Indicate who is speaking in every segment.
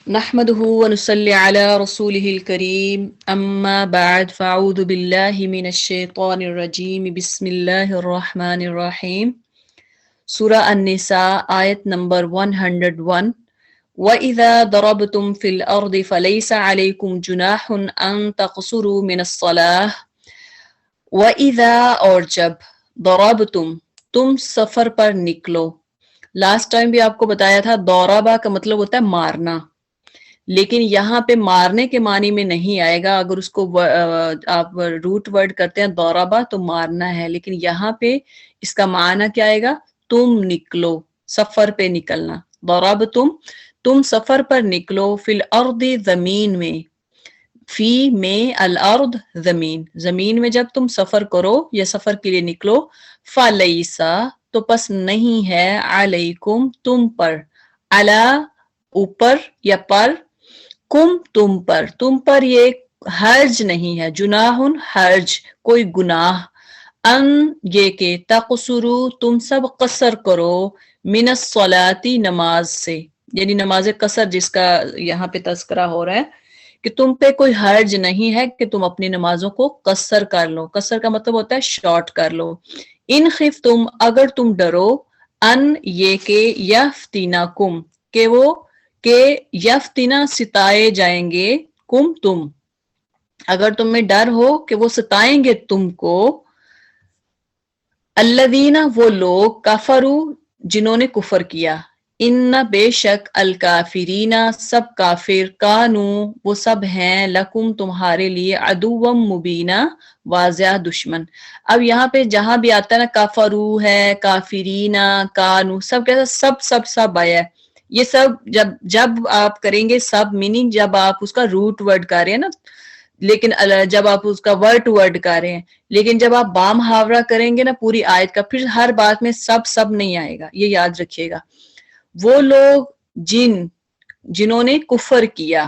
Speaker 1: نحمده ونصلي على رسوله الكريم أما بعد فأعوذ بالله من الشيطان الرجيم بسم الله الرحمن الرحيم سورة النساء آیت نمبر 101 وَإِذَا ضَرَبْتُمْ فِي الْأَرْضِ فَلَيْسَ عَلَيْكُمْ جُنَاحٌ أَن تَقْصُرُوا مِنَ الصَّلَاةِ وَإِذَا اور جب ضَرَبْتُم تم سفر پر نکلو. لاسٹ ٹائم بھی آپ کو بتایا تھا ضَرَبَ کا مطلب ہوتا ہے مارنا، لیکن یہاں پہ مارنے کے معنی میں نہیں آئے گا. اگر اس کو آپ روٹ ورڈ کرتے ہیں ضربہ تو مارنا ہے، لیکن یہاں پہ اس کا معنی کیا آئے گا؟ تم نکلو، سفر پہ نکلنا. ضربتم تم سفر پر نکلو، فی الارض زمین میں، فی میں الارض زمین، زمین میں جب تم سفر کرو یا سفر کے لیے نکلو، فلیسا تو پس نہیں ہے، علیکم تم پر، علی اوپر یا پر، کم تم پر یہ حرج نہیں ہے، جناح حرج کوئی گناہ، ان یہ کہ تقصرو تم سب قصر کرو، من الصلاۃ نماز سے، یعنی نماز قصر جس کا یہاں پہ تذکرہ ہو رہا ہے کہ تم پہ کوئی حرج نہیں ہے کہ تم اپنی نمازوں کو قصر کر لو. قصر کا مطلب ہوتا ہے شارٹ کر لو. ان خفتم اگر تم ڈرو، ان یہ کہ یفتنکم کہ وہ کہ یفتنا ستائے جائیں گے، کم تم اگر تمہیں ڈر ہو کہ وہ ستائیں گے تم کو، الذین وہ لوگ کفروا جنہوں نے کفر کیا، ان بے شک الکافرین سب کافر، کانو وہ سب ہیں، لکم تمہارے لیے، عدوا مبینا واضح دشمن. اب یہاں پہ جہاں بھی آتا ہے نا کفروا ہے، کافرین، کانو، سب کیسا سب آیا ہے. یہ سب جب آپ کریں گے سب میننگ جب آپ اس کا روٹ ورڈ کر رہے ہیں نا، لیکن جب آپ اس کا ورڈ ٹو ورڈ کر رہے ہیں، لیکن جب آپ بام محاورہ کریں گے نا پوری آیت کا، پھر ہر بات میں سب نہیں آئے گا، یہ یاد رکھیے گا. وہ لوگ جنہوں نے کفر کیا،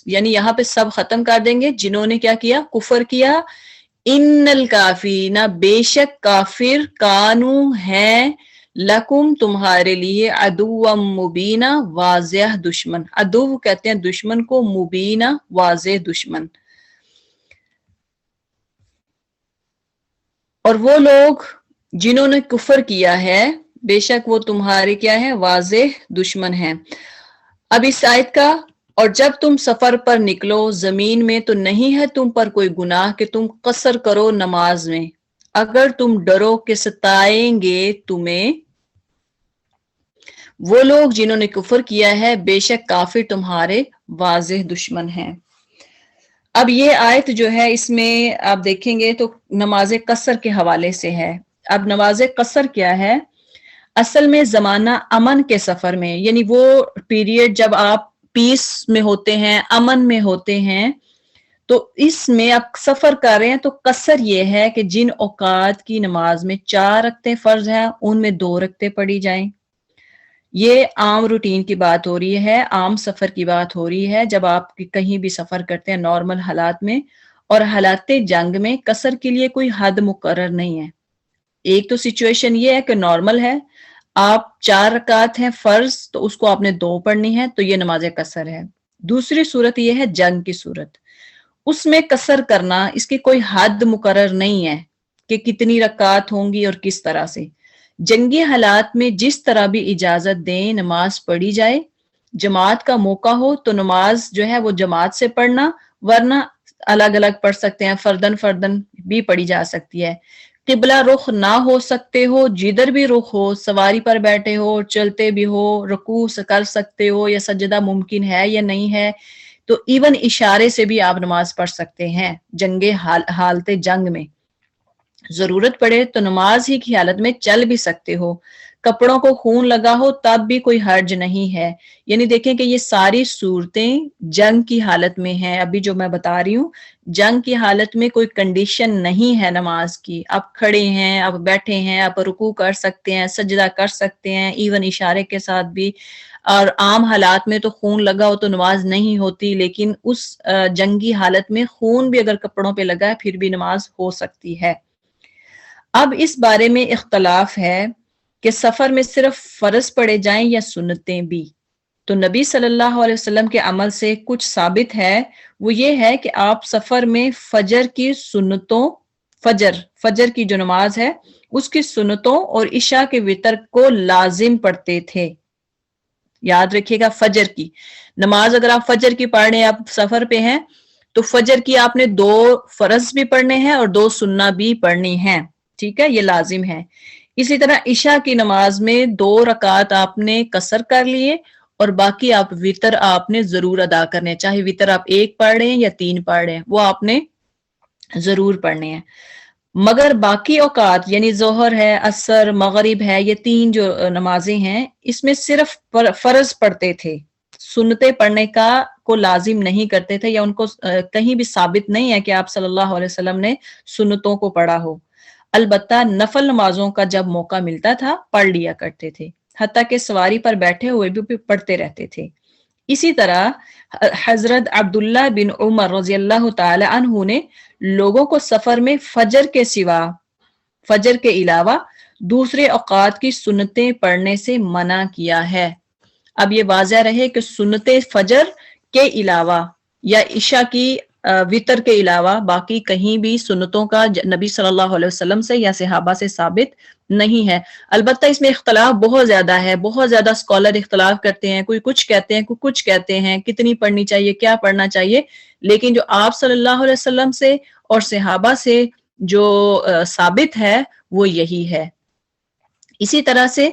Speaker 1: یعنی یہاں پہ سب ختم کر دیں گے، جنہوں نے کیا کیا؟ کفر کیا. ان الکافرین بے شک کافر، کانو ہیں، لکم تمہارے لیے، عدوا مبینہ واضح دشمن. عدو کہتے ہیں دشمن کو، مبینہ واضح دشمن. اور وہ لوگ جنہوں نے کفر کیا ہے بے شک وہ تمہارے کیا ہے؟ واضح دشمن ہیں. اب اس آیت کا، اور جب تم سفر پر نکلو زمین میں تو نہیں ہے تم پر کوئی گناہ کہ تم قصر کرو نماز میں، اگر تم ڈرو کہ ستائیں گے تمہیں وہ لوگ جنہوں نے کفر کیا ہے، بے شک کافر تمہارے واضح دشمن ہیں. اب یہ آیت جو ہے اس میں آپ دیکھیں گے تو نماز قصر کے حوالے سے ہے. اب نماز قصر کیا ہے؟ اصل میں زمانہ امن کے سفر میں، یعنی وہ پیریڈ جب آپ پیس میں ہوتے ہیں، امن میں ہوتے ہیں، تو اس میں آپ سفر کر رہے ہیں تو قصر یہ ہے کہ جن اوقات کی نماز میں 4 رکعتیں فرض ہیں ان میں 2 رکعتیں پڑھی جائیں. یہ عام روٹین کی بات ہو رہی ہے، عام سفر کی بات ہو رہی ہے. جب آپ کہیں بھی سفر کرتے ہیں نارمل حالات میں، اور حالات جنگ میں قصر کے لیے کوئی حد مقرر نہیں ہے. ایک تو سچویشن یہ ہے کہ نارمل ہے، آپ 4 رکعت ہیں فرض تو اس کو آپ نے 2 پڑھنی ہے تو یہ نماز قصر ہے. دوسری صورت یہ ہے جنگ کی صورت، اس میں قصر کرنا اس کی کوئی حد مقرر نہیں ہے کہ کتنی رکعت ہوں گی اور کس طرح سے. جنگی حالات میں جس طرح بھی اجازت دیں نماز پڑھی جائے، جماعت کا موقع ہو تو نماز جو ہے وہ جماعت سے پڑھنا، ورنہ الگ الگ پڑھ سکتے ہیں، فردن بھی پڑھی جا سکتی ہے. قبلہ رخ نہ ہو سکتے ہو، جدھر بھی رخ ہو، سواری پر بیٹھے ہو، چلتے بھی ہو، رکوع کر سکتے ہو یا سجدہ ممکن ہے یا نہیں ہے، تو ایون اشارے سے بھی آپ نماز پڑھ سکتے ہیں. حالت جنگ میں ضرورت پڑے تو نماز ہی کی حالت میں چل بھی سکتے ہو، کپڑوں کو خون لگا ہو تب بھی کوئی حرج نہیں ہے. یعنی دیکھیں کہ یہ ساری صورتیں جنگ کی حالت میں ہیں. ابھی جو میں بتا رہی ہوں جنگ کی حالت میں کوئی کنڈیشن نہیں ہے نماز کی، آپ کھڑے ہیں، آپ بیٹھے ہیں، آپ رکوع کر سکتے ہیں، سجدہ کر سکتے ہیں ایون اشارے کے ساتھ بھی. اور عام حالات میں تو خون لگا ہو تو نماز نہیں ہوتی، لیکن اس جنگی حالت میں خون بھی اگر کپڑوں پہ لگا ہے پھر بھی نماز ہو سکتی ہے. اب اس بارے میں اختلاف ہے کہ سفر میں صرف فرض پڑھے جائیں یا سنتیں بھی. تو نبی صلی اللہ علیہ وسلم کے عمل سے کچھ ثابت ہے، وہ یہ ہے کہ آپ سفر میں فجر کی سنتوں، فجر کی جو نماز ہے اس کی سنتوں اور عشاء کے وتر کو لازم پڑھتے تھے۔ یاد رکھیے گا، فجر کی نماز اگر آپ فجر کی پڑھ رہے ہیں، آپ سفر پہ ہیں، تو فجر کی آپ نے 2 فرض بھی پڑھنے ہیں اور 2 سنہ بھی پڑھنی ہیں، ٹھیک ہے، یہ لازم ہے۔ اسی طرح عشاء کی نماز میں 2 رکعت آپ نے قصر کر لیے اور باقی آپ وتر آپ نے ضرور ادا کرنے، چاہے وتر آپ 1 پڑھ رہے ہیں یا 3 پڑھ رہے ہیں، وہ آپ نے ضرور پڑھنے ہیں۔ مگر باقی اوقات یعنی ظہر ہے، عصر، مغرب ہے، یہ 3 جو نمازیں ہیں، اس میں صرف فرض پڑھتے تھے، سنتے پڑھنے کو لازم نہیں کرتے تھے، یا ان کو کہیں بھی ثابت نہیں ہے کہ آپ صلی اللہ علیہ وسلم نے سنتوں کو پڑھا ہو۔ البتہ نفل نمازوں کا جب موقع ملتا تھا پڑھ لیا کرتے تھے، حتیٰ کہ سواری پر بیٹھے ہوئے بھی پڑھتے رہتے تھے۔ اسی طرح حضرت عبداللہ بن عمر رضی اللہ تعالی عنہ نے لوگوں کو سفر میں فجر کے علاوہ دوسرے اوقات کی سنتیں پڑھنے سے منع کیا ہے۔ اب یہ واضح رہے کہ سنتیں فجر کے علاوہ یا عشاء کی وتر کے علاوہ باقی کہیں بھی سنتوں کا نبی صلی اللہ علیہ وسلم سے یا صحابہ سے ثابت نہیں ہے۔ البتہ اس میں اختلاف بہت زیادہ ہے، بہت زیادہ اسکالر اختلاف کرتے ہیں، کوئی کچھ کہتے ہیں، کوئی کچھ کہتے ہیں، کتنی پڑھنی چاہیے، کیا پڑھنا چاہیے، لیکن جو آپ صلی اللہ علیہ وسلم سے اور صحابہ سے جو ثابت ہے وہ یہی ہے۔ اسی طرح سے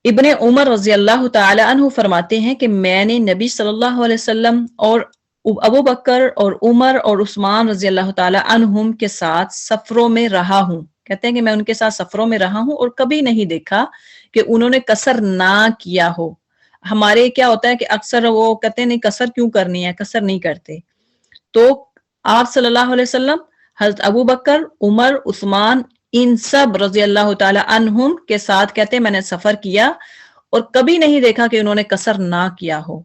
Speaker 1: ابن عمر رضی اللہ تعالی عنہ فرماتے ہیں کہ میں نے نبی صلی اللہ علیہ وسلم اور ابو بکر اور عمر اور عثمان رضی اللہ تعالی عنہم کے ساتھ سفروں میں رہا ہوں، کہتے ہیں کہ میں ان کے ساتھ سفروں میں رہا ہوں اور کبھی نہیں دیکھا کہ انہوں نے قصر نہ کیا ہو۔ ہمارے کیا ہوتا ہے کہ اکثر وہ کہتے ہیں نہیں قصر کیوں کرنی ہے، قصر نہیں کرتے، تو آپ صلی اللہ علیہ وسلم حضرت ابو بکر، عمر، عثمان، ان سب رضی اللہ تعالی عنہم کے ساتھ کہتے ہیں میں نے سفر کیا اور کبھی نہیں دیکھا کہ انہوں نے قصر نہ کیا ہو،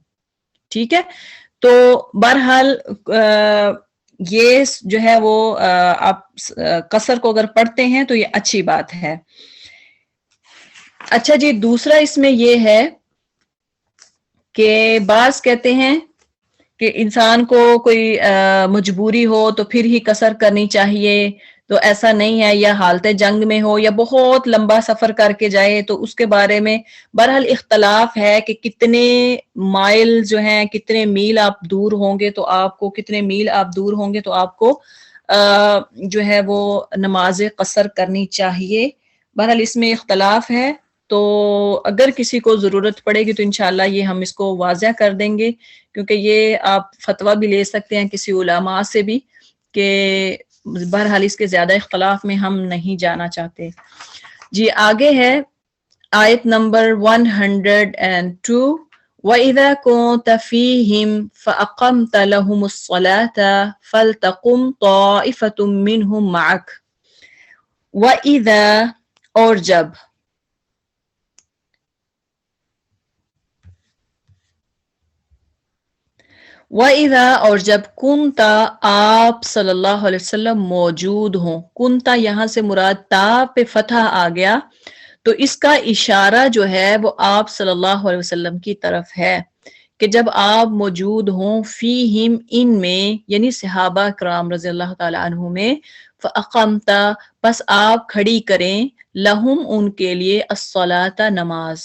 Speaker 1: ٹھیک ہے۔ تو بہرحال یہ جو ہے وہ آپ قصر کو اگر پڑھتے ہیں تو یہ اچھی بات ہے۔ اچھا جی، دوسرا اس میں یہ ہے کہ بعض کہتے ہیں کہ انسان کو کوئی مجبوری ہو تو پھر ہی قصر کرنی چاہیے، تو ایسا نہیں ہے، یا حالت جنگ میں ہو یا بہت لمبا سفر کر کے جائے تو اس کے بارے میں بہرحال اختلاف ہے کہ کتنے مائل جو ہیں، کتنے میل آپ دور ہوں گے تو آپ کو جو ہے وہ نماز قصر کرنی چاہیے۔ بہرحال اس میں اختلاف ہے، تو اگر کسی کو ضرورت پڑے گی تو انشاءاللہ یہ ہم اس کو واضح کر دیں گے، کیونکہ یہ آپ فتویٰ بھی لے سکتے ہیں کسی علماء سے بھی، کہ بہرحال اس کے زیادہ اختلاف میں ہم نہیں جانا چاہتے۔ جی آگے ہے آیت نمبر 102، وَإِذَا كُنْتَ فِيهِمْ فَأَقَمْتَ لَهُمُ الصَّلَاةَ فَلْتَقُمْ طَائِفَةٌ مِّنْهُمْ مَعَكَ، وَإِذَا اور جب، وَإِذَا اور جب، كُنْتَ آپ صلی اللہ علیہ وسلم موجود ہوں، كُنْتَ یہاں سے مراد تا پہ فتح آ گیا تو اس کا اشارہ جو ہے وہ آپ صلی اللہ علیہ وسلم کی طرف ہے کہ جب آپ موجود ہوں، فیہم ان میں یعنی صحابہ کرام رضی اللہ تعالی عنہ میں، فاقمت پس آپ کھڑی کریں، لہم ان کے لیے، الصلاۃ نماز،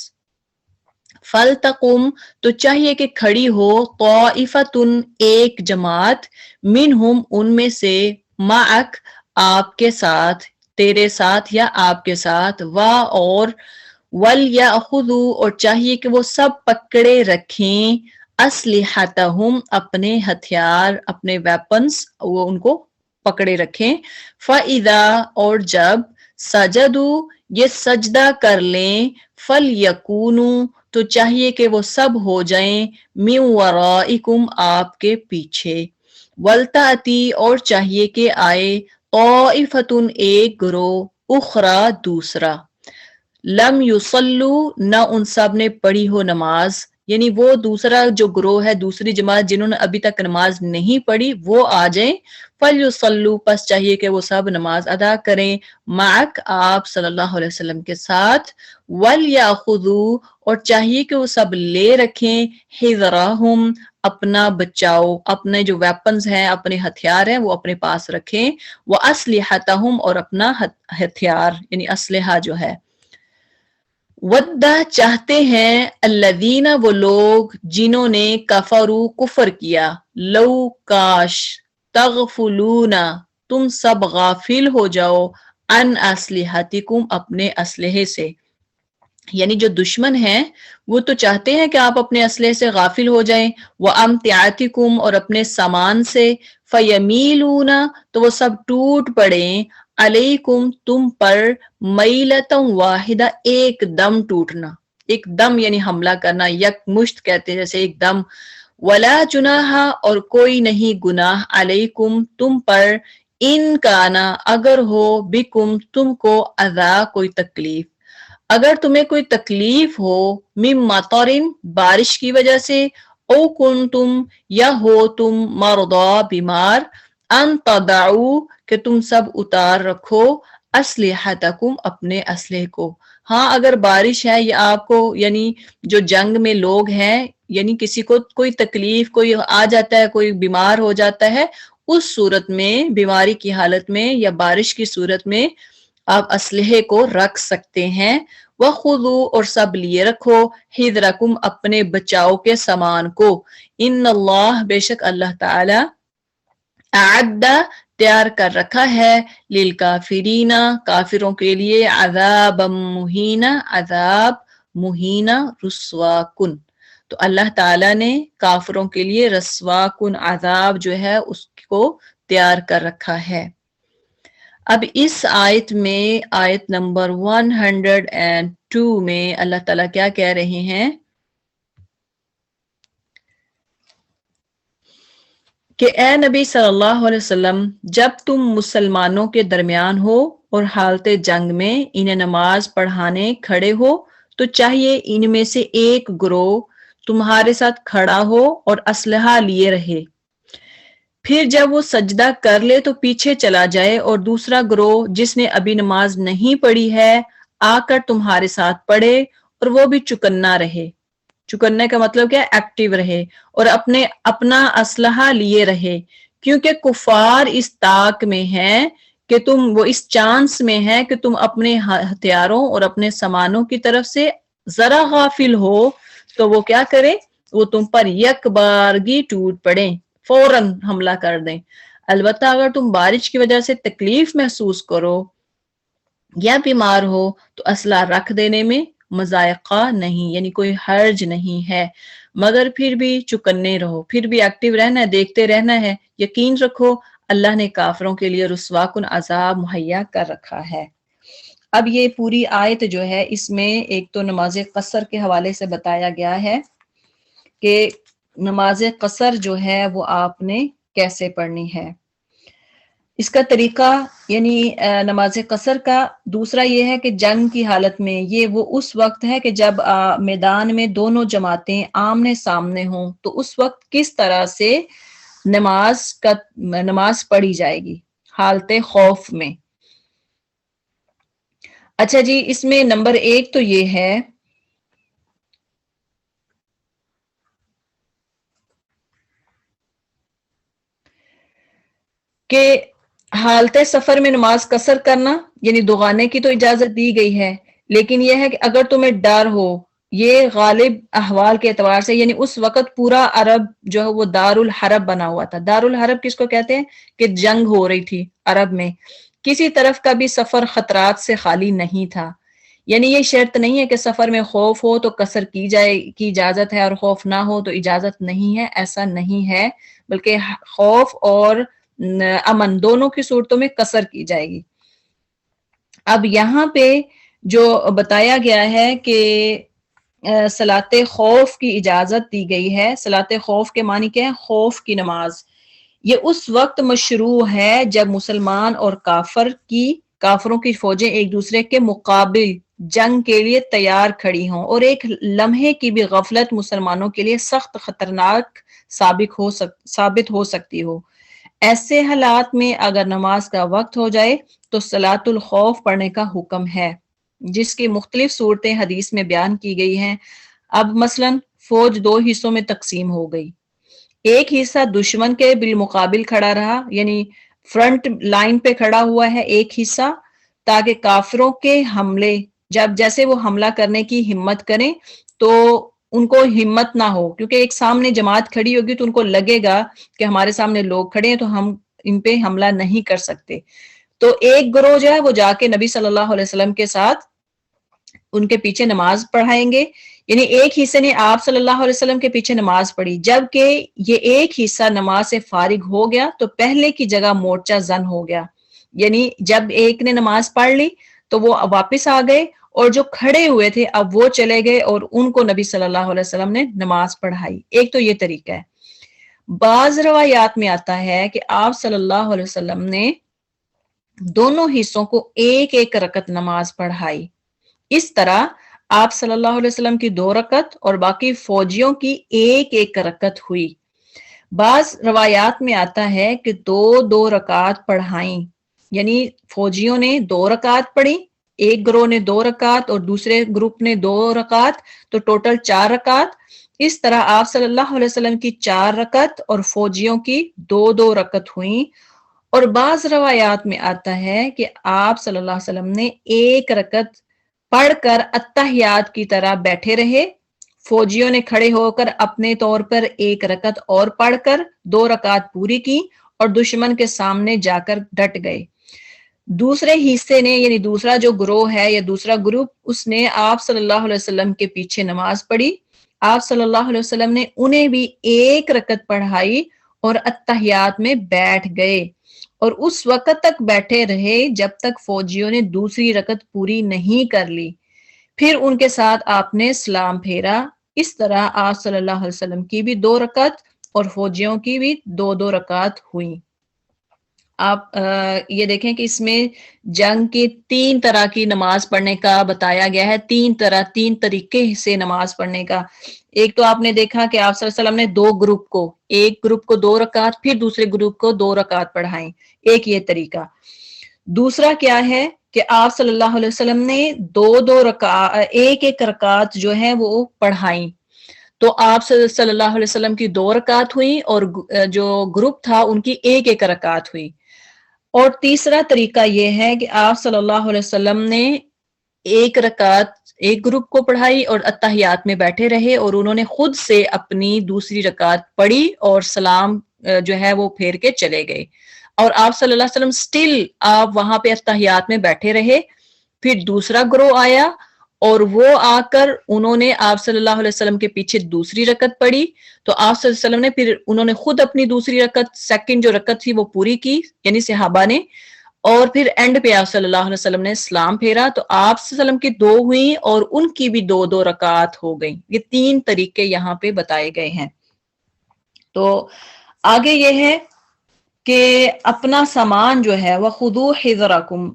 Speaker 1: فلتقم تو چاہیے کہ کھڑی ہو، طائفتن ایک جماعت، منہم ان میں سے، معک آپ کے ساتھ، تیرے ساتھ یا آپ کے ساتھ، اور وَلْيَأْخُذُوا اور چاہیے کہ وہ سب پکڑے رکھیں، اسلحتہم اپنے ہتھیار، اپنے ویپنز وہ ان کو پکڑے رکھیں، فَإِذَا اور جب، سجدوا یہ سجدہ کر لیں، فَلْيَكُونُوا تو چاہیے کہ وہ سب ہو جائیں، مِن وَرَائِكُمْ آپ کے پیچھے، وَلْتَأْتِي اور چاہیے کہ آئے، طَائِفَةٌ ایک گروہ، اخرى دوسرا، لم یصلوا نہ ان سب نے پڑھی ہو نماز، یعنی وہ دوسرا جو گروہ ہے، دوسری جماعت جنہوں نے ابھی تک نماز نہیں پڑھی، وہ آ جائیں، فَلْيُصَلُّوا، پس چاہیے کہ وہ سب نماز ادا کریں، مَعَک، آپ صلی اللہ علیہ وسلم کے ساتھ، وَلْيَأْخُذُوا، اور چاہیے کہ وہ سب لے رکھیں، حِذْرَهُمْ، اپنا بچاؤ، اپنے جو ویپنز ہیں، اپنے ہتھیار ہیں، وہ اپنے پاس رکھیں، وَأَسْلِحَتَهُمْ، اور اپنا ہتھیار یعنی اسلحہ جو ہے، وَدَّ، چاہتے ہیں، الذین، وہ لوگ جنہوں نے کفروا، کفر کیا، لو، کاش، تغفلون، تم سب غافل ہو جاؤ، عن اسلحتکم، اپنے اسلحے سے، یعنی جو دشمن ہیں وہ تو چاہتے ہیں کہ آپ اپنے اسلحے سے غافل ہو جائیں، وَأَمْتِعَتِكُمْ، اور اپنے سامان سے، فَيَمِيلُونَ، تو وہ سب ٹوٹ پڑیں، علیکم، تم پر، میلتم واحدہ، ایک دم ٹوٹنا، ایک دم یعنی حملہ کرنا، یک مشت کہتے ہیں جیسے ایک دم، ولا جناح، اور کوئی نہیں گناہ، علیکم، تم پر، ان کانا، اگر ہو، بکم، تم کو، اذا، کوئی تکلیف، اگر تمہیں کوئی تکلیف ہو، من مطرن، بارش کی وجہ سے، او کنتم، یا ہو تم، مرضا، بیمار، ان تضعوا، کہ تم سب اتار رکھو، اسلحتکم، اپنے اسلحے کو، ہاں اگر بارش ہے یا آپ کو یعنی جو جنگ میں لوگ ہیں، یعنی کسی کو کوئی تکلیف کوئی آ جاتا ہے، کوئی بیمار ہو جاتا ہے، اس صورت میں، بیماری کی حالت میں یا بارش کی صورت میں آپ اسلحے کو رکھ سکتے ہیں، وَخُذُوا، اور سب لیے رکھو، حِذْرَکُمْ، اپنے بچاؤ کے سامان کو، ان اللہ، بے شک اللہ تعالی، اعد، تیار کر رکھا ہے، للکافرین، کافروں کے لیے، عذابا مہینا، عذاب مہینا، رسوا کن، تو اللہ تعالی نے کافروں کے لیے رسوا کن عذاب جو ہے اس کو تیار کر رکھا ہے۔ اب اس آیت میں، آیت نمبر 102 میں اللہ تعالیٰ کیا کہہ رہے ہیں کہ اے نبی صلی اللہ علیہ وسلم، جب تم مسلمانوں کے درمیان ہو اور حالت جنگ میں انہیں نماز پڑھانے کھڑے ہو، تو چاہیے ان میں سے ایک گروہ تمہارے ساتھ کھڑا ہو اور اسلحہ لیے رہے، پھر جب وہ سجدہ کر لے تو پیچھے چلا جائے، اور دوسرا گروہ جس نے ابھی نماز نہیں پڑھی ہے آ کر تمہارے ساتھ پڑھے، اور وہ بھی چکنا رہے، چکنے کا مطلب کیا، ایکٹیو رہے، اور اپنا اسلحہ لیے رہے، کیونکہ کفار اس طاق میں ہیں کہ وہ اس چانس میں ہے کہ تم اپنے ہتھیاروں اور اپنے سامانوں کی طرف سے ذرا غافل ہو تو وہ کیا کرے، وہ تم پر یک بارگی ٹوٹ پڑیں، فوراً حملہ کر دیں۔ البتہ اگر تم بارش کی وجہ سے تکلیف محسوس کرو یا بیمار ہو تو اسلحہ رکھ دینے میں مضائقہ نہیں، یعنی کوئی حرج نہیں ہے، مگر پھر بھی چکنے رہو، پھر بھی ایکٹیو رہنا ہے، دیکھتے رہنا ہے، یقین رکھو اللہ نے کافروں کے لیے رسوا کن عذاب مہیا کر رکھا ہے۔ اب یہ پوری آیت جو ہے اس میں ایک تو نماز قصر کے حوالے سے بتایا گیا ہے کہ نماز قصر جو ہے وہ آپ نے کیسے پڑھنی ہے، اس کا طریقہ یعنی نماز قصر کا دوسرا یہ ہے کہ جنگ کی حالت میں یہ وہ اس وقت ہے کہ جب میدان میں دونوں جماعتیں آمنے سامنے ہوں تو اس وقت کس طرح سے نماز پڑھی جائے گی حالت خوف میں۔ اچھا جی، اس میں نمبر 1 تو یہ ہے کہ حالت سفر میں نماز قصر کرنا یعنی دغانے کی تو اجازت دی گئی ہے، لیکن یہ ہے کہ اگر تمہیں ڈر ہو، یہ غالب احوال کے اعتبار سے، یعنی اس وقت پورا عرب جو ہے وہ دار الحرب بنا ہوا تھا۔ دار الحرب کس کو کہتے ہیں کہ جنگ ہو رہی تھی عرب میں، کسی طرف کا بھی سفر خطرات سے خالی نہیں تھا، یعنی یہ شرط نہیں ہے کہ سفر میں خوف ہو تو قصر کی اجازت ہے اور خوف نہ ہو تو اجازت نہیں ہے، ایسا نہیں ہے، بلکہ خوف اور امن دونوں کی صورتوں میں قصر کی جائے گی۔ اب یہاں پہ جو بتایا گیا ہے کہ صلاۃ خوف کی اجازت دی گئی ہے، صلاۃ خوف کے معنی کیا ہے، خوف کی نماز، یہ اس وقت مشروع ہے جب مسلمان اور کافروں کی فوجیں ایک دوسرے کے مقابل جنگ کے لیے تیار کھڑی ہوں، اور ایک لمحے کی بھی غفلت مسلمانوں کے لیے سخت خطرناک ثابت ہو سکتی ہو۔ ایسے حالات میں اگر نماز کا وقت ہو جائے تو صلاۃ الخوف پڑھنے کا حکم ہے، جس کی مختلف صورتیں حدیث میں بیان کی گئی ہیں۔ اب مثلا فوج دو حصوں میں تقسیم ہو گئی، ایک حصہ دشمن کے بالمقابل کھڑا رہا، یعنی فرنٹ لائن پہ کھڑا ہوا ہے ایک حصہ، تاکہ کافروں کے حملے جب جیسے وہ حملہ کرنے کی ہمت کریں تو ان کو ہمت نہ ہو، کیونکہ ایک سامنے جماعت کھڑی ہوگی تو ان کو لگے گا کہ ہمارے سامنے لوگ کھڑے ہیں تو ہم ان پہ حملہ نہیں کر سکتے۔ تو ایک گروہ جو ہے وہ جا کے نبی صلی اللہ علیہ وسلم کے ساتھ ان کے پیچھے نماز پڑھائیں گے، یعنی ایک حصے نے آپ صلی اللہ علیہ وسلم کے پیچھے نماز پڑھی، جبکہ یہ ایک حصہ نماز سے فارغ ہو گیا تو پہلے کی جگہ مورچہ زن ہو گیا، یعنی جب ایک نے نماز پڑھ لی تو وہ واپس آ گئے، اور جو کھڑے ہوئے تھے اب وہ چلے گئے اور ان کو نبی صلی اللہ علیہ وسلم نے نماز پڑھائی۔ ایک تو یہ طریقہ ہے۔ بعض روایات میں آتا ہے کہ آپ صلی اللہ علیہ وسلم نے دونوں حصوں کو ایک ایک رکعت نماز پڑھائی، اس طرح آپ صلی اللہ علیہ وسلم کی 2 رکعت اور باقی فوجیوں کی ایک ایک رکعت ہوئی۔ بعض روایات میں آتا ہے کہ 2 رکعت پڑھائیں، یعنی فوجیوں نے 2 رکعت پڑھی، ایک گروہ نے 2 رکعت اور دوسرے گروپ نے 2 رکعت، تو ٹوٹل 4 رکعت۔ اس طرح آپ صلی اللہ علیہ وسلم کی 4 رکعت اور فوجیوں کی 2 رکعت ہوئیں۔ اور بعض روایات میں آتا ہے کہ آپ صلی اللہ علیہ وسلم نے ایک رکعت پڑھ کر اتحیات کی طرح بیٹھے رہے، فوجیوں نے کھڑے ہو کر اپنے طور پر ایک رکعت اور پڑھ کر 2 رکعت پوری کی اور دشمن کے سامنے جا کر ڈٹ گئے۔ دوسرے حصے نے، یعنی دوسرا جو گروہ ہے یا دوسرا گروپ، اس نے آپ صلی اللہ علیہ وسلم کے پیچھے نماز پڑھی، آپ صلی اللہ علیہ وسلم نے انہیں بھی ایک رکعت پڑھائی اور اتحیات میں بیٹھ گئے، اور اس وقت تک بیٹھے رہے جب تک فوجیوں نے دوسری رکعت پوری نہیں کر لی، پھر ان کے ساتھ آپ نے سلام پھیرا۔ اس طرح آپ صلی اللہ علیہ وسلم کی بھی 2 رکعت اور فوجیوں کی بھی 2 رکعت ہوئیں۔ آپ یہ دیکھیں کہ اس میں جنگ کی 3 طرح کی نماز پڑھنے کا بتایا گیا ہے، 3 طریقے سے نماز پڑھنے کا۔ ایک تو آپ نے دیکھا کہ آپ صلی اللہ علیہ وسلم نے 2 گروپ کو، ایک گروپ کو 2 رکعت، پھر دوسرے گروپ کو 2 رکعت پڑھائیں، ایک یہ طریقہ۔ دوسرا کیا ہے کہ آپ صلی اللہ علیہ وسلم نے 2 رکعت، ایک رکعت جو ہے وہ پڑھائیں، تو آپ صلی اللہ علیہ وسلم کی 2 رکعت ہوئی اور جو گروپ تھا ان کی ایک رکعت ہوئی۔ اور تیسرا طریقہ یہ ہے کہ آپ صلی اللہ علیہ وسلم نے ایک رکعت ایک گروپ کو پڑھائی اور اتحیات میں بیٹھے رہے، اور انہوں نے خود سے اپنی دوسری رکعت پڑھی اور سلام جو ہے وہ پھیر کے چلے گئے، اور آپ صلی اللہ علیہ وسلم سٹل آپ وہاں پہ اتحیات میں بیٹھے رہے۔ پھر دوسرا گروہ آیا اور وہ آ کر انہوں نے آپ صلی اللہ علیہ وسلم کے پیچھے دوسری رکعت پڑھی، تو آپ صلی اللہ علیہ وسلم نے پھر انہوں نے خود اپنی دوسری رکعت، سیکنڈ جو رکعت تھی وہ پوری کی، یعنی صحابہ نے، اور پھر اینڈ پہ آپ صلی اللہ علیہ وسلم نے اسلام پھیرا، تو آپ صلی اللہ علیہ وسلم کی 2 ہوئیں اور ان کی بھی 2 رکعت ہو گئیں۔ یہ 3 طریقے یہاں پہ بتائے گئے ہیں۔ تو آگے یہ ہے کہ اپنا سامان جو ہے وَخُذُوا حِذْرَكُمْ،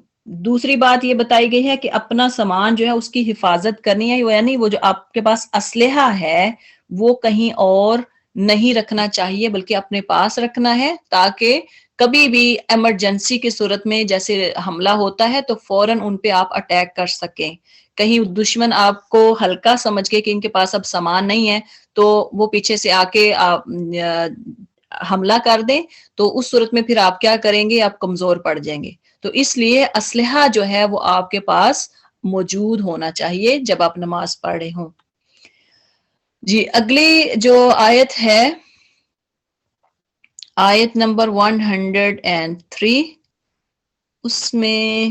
Speaker 1: دوسری بات یہ بتائی گئی ہے کہ اپنا سامان جو ہے اس کی حفاظت کرنی ہے، یعنی وہ جو آپ کے پاس اسلحہ ہے وہ کہیں اور نہیں رکھنا چاہیے بلکہ اپنے پاس رکھنا ہے، تاکہ کبھی بھی ایمرجنسی کی صورت میں جیسے حملہ ہوتا ہے تو فوراً ان پہ آپ اٹیک کر سکیں۔ کہیں دشمن آپ کو ہلکا سمجھ کے کہ ان کے پاس اب سامان نہیں ہے تو وہ پیچھے سے آ کے حملہ کر دیں، تو اس صورت میں پھر آپ کیا کریں گے؟ آپ کمزور پڑ جائیں گے۔ تو اس لیے اسلحہ جو ہے وہ آپ کے پاس موجود ہونا چاہیے جب آپ نماز پڑھ رہے ہوں۔ جی اگلی جو آیت ہے، آیت نمبر 103، اس میں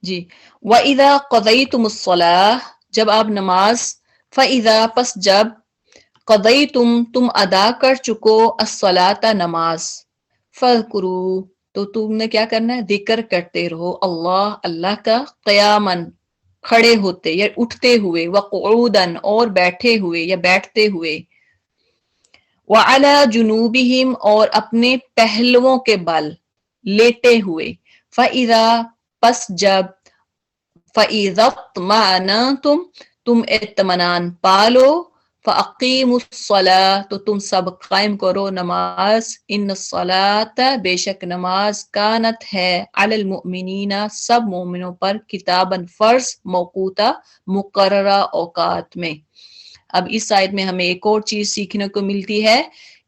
Speaker 1: جی وَإِذَا قَضَيْتُمُ الصَّلَاةَ، جب آپ نماز، فَإِذَا پس جب، قَضَيْتُم تم ادا کر چکو، الصَّلَاةَ نماز، فَاذْكُرُوا تو تم نے کیا کرنا ہے؟ ذکر کرتے رہو اللہ کا، قیاماً کھڑے ہوتے یا اٹھتے ہوئے، وقعوداً اور بیٹھے ہوئے یا بیٹھتے ہوئے، وعلی جنوبہم اور اپنے پہلوؤں کے بل لیٹے ہوئے، فَإِذَا پس جب، فَإِذَا اطْمَأْنَنْتُمْ تم اطمینان پالو فَأَقِیمُوا الصَّلَاةَ تو تم سب قائم کرو نماز ان الصلاۃ بے شک نماز کانت ہے علی المؤمنین سب مومنوں پر کتاباً فرض موقوتا مقررہ اوقات میں۔ اب اس آیت میں ہمیں ایک اور چیز سیکھنے کو ملتی ہے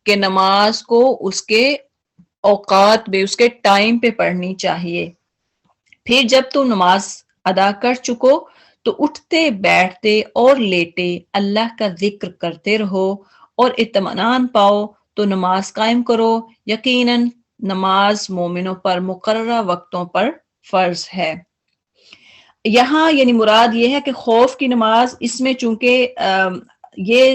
Speaker 1: کہ نماز کو اس کے اوقات میں اس کے ٹائم پہ پڑھنی چاہیے۔ پھر جب تم نماز ادا کر چکو تو اٹھتے بیٹھتے اور لیٹے اللہ کا ذکر کرتے رہو اور اطمینان پاؤ تو نماز قائم کرو، یقیناً نماز مومنوں پر مقررہ وقتوں پر فرض ہے۔ یہاں یعنی مراد یہ ہے کہ خوف کی نماز، اس میں چونکہ یہ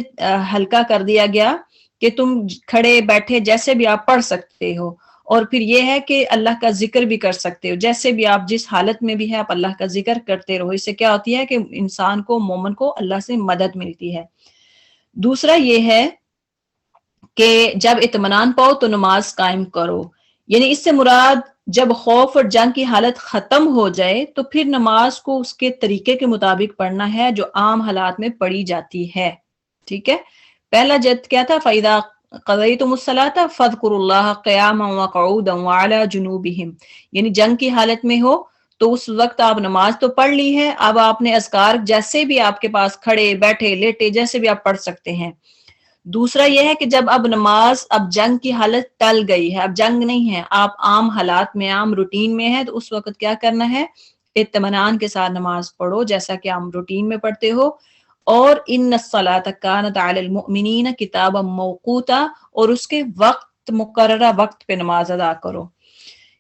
Speaker 1: ہلکا کر دیا گیا کہ تم کھڑے بیٹھے جیسے بھی آپ پڑھ سکتے ہو، اور پھر یہ ہے کہ اللہ کا ذکر بھی کر سکتے ہو، جیسے بھی آپ جس حالت میں بھی ہے آپ اللہ کا ذکر کرتے رہو۔ اس سے کیا ہوتی ہے کہ انسان کو مومن کو اللہ سے مدد ملتی ہے۔ دوسرا یہ ہے کہ جب اطمینان پاؤ تو نماز قائم کرو، یعنی اس سے مراد جب خوف اور جنگ کی حالت ختم ہو جائے تو پھر نماز کو اس کے طریقے کے مطابق پڑھنا ہے جو عام حالات میں پڑھی جاتی ہے۔ ٹھیک ہے، پہلا جد کیا تھا؟ فَإِذَا قَضَيْتُمُ الصَّلَاةَ فَاذْكُرُوا اللَّهَ قِيَامًا وَقُعُودًا وَعَلَى جُنُوبِهِمْ، یعنی جنگ کی حالت میں ہو تو اس وقت آپ نماز تو پڑھ لی ہے، اب آپ نے اذکار جیسے بھی آپ کے پاس کھڑے بیٹھے لیٹے جیسے بھی آپ پڑھ سکتے ہیں۔ دوسرا یہ ہے کہ جب اب نماز اب جنگ کی حالت ٹل گئی ہے، اب جنگ نہیں ہے، آپ عام حالات میں عام روٹین میں ہے، تو اس وقت کیا کرنا ہے؟ اطمینان کے ساتھ نماز پڑھو جیسا کہ عام روٹین میں پڑھتے ہو۔ اور ان الصلاۃ کانت علی المؤمنین کتابا موقوتا، اور اس کے وقت مقررہ وقت پہ نماز ادا کرو،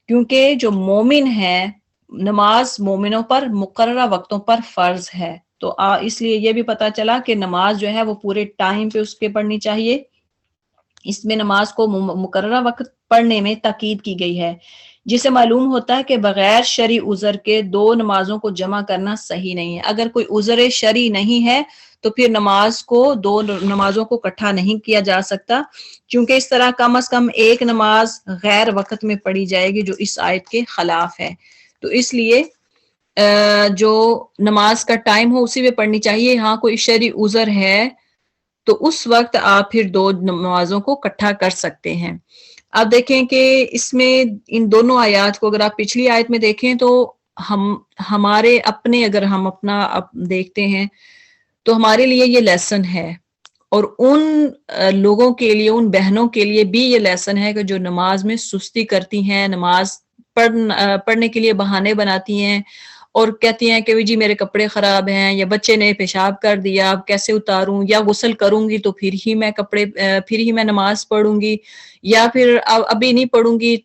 Speaker 1: کیونکہ جو مومن ہے نماز مومنوں پر مقررہ وقتوں پر فرض ہے۔ تو اس لیے یہ بھی پتا چلا کہ نماز جو ہے وہ پورے ٹائم پہ اس کے پڑھنی چاہیے۔ اس میں نماز کو مقررہ وقت پڑھنے میں تاکید کی گئی ہے، جسے معلوم ہوتا ہے کہ بغیر شرعی عذر کے دو نمازوں کو جمع کرنا صحیح نہیں ہے۔ اگر کوئی عذر شرعی نہیں ہے تو پھر نماز کو دو نمازوں کو اکٹھا نہیں کیا جا سکتا، کیونکہ اس طرح کم از کم ایک نماز غیر وقت میں پڑھی جائے گی جو اس آیت کے خلاف ہے۔ تو اس لیے جو نماز کا ٹائم ہو اسی میں پڑھنی چاہیے۔ ہاں کوئی شرعی عذر ہے تو اس وقت آپ پھر دو نمازوں کو اکٹھا کر سکتے ہیں۔ آپ دیکھیں کہ اس میں ان دونوں آیات کو اگر آپ پچھلی آیت میں دیکھیں تو ہمارے اپنے اگر ہم اپنا دیکھتے ہیں تو ہمارے لیے یہ لیسن ہے، اور ان لوگوں کے لیے، ان بہنوں کے لیے بھی یہ لیسن ہے کہ جو نماز میں سستی کرتی ہیں، نماز پڑھنے کے لیے بہانے بناتی ہیں اور کہتی ہیں کہ جی میرے کپڑے خراب ہیں، یا بچے نے پیشاب کر دیا اب کیسے اتاروں، یا غسل کروں گی تو پھر ہی میں نماز پڑھوں گی، یا پھر ابھی نہیں پڑھوں گی،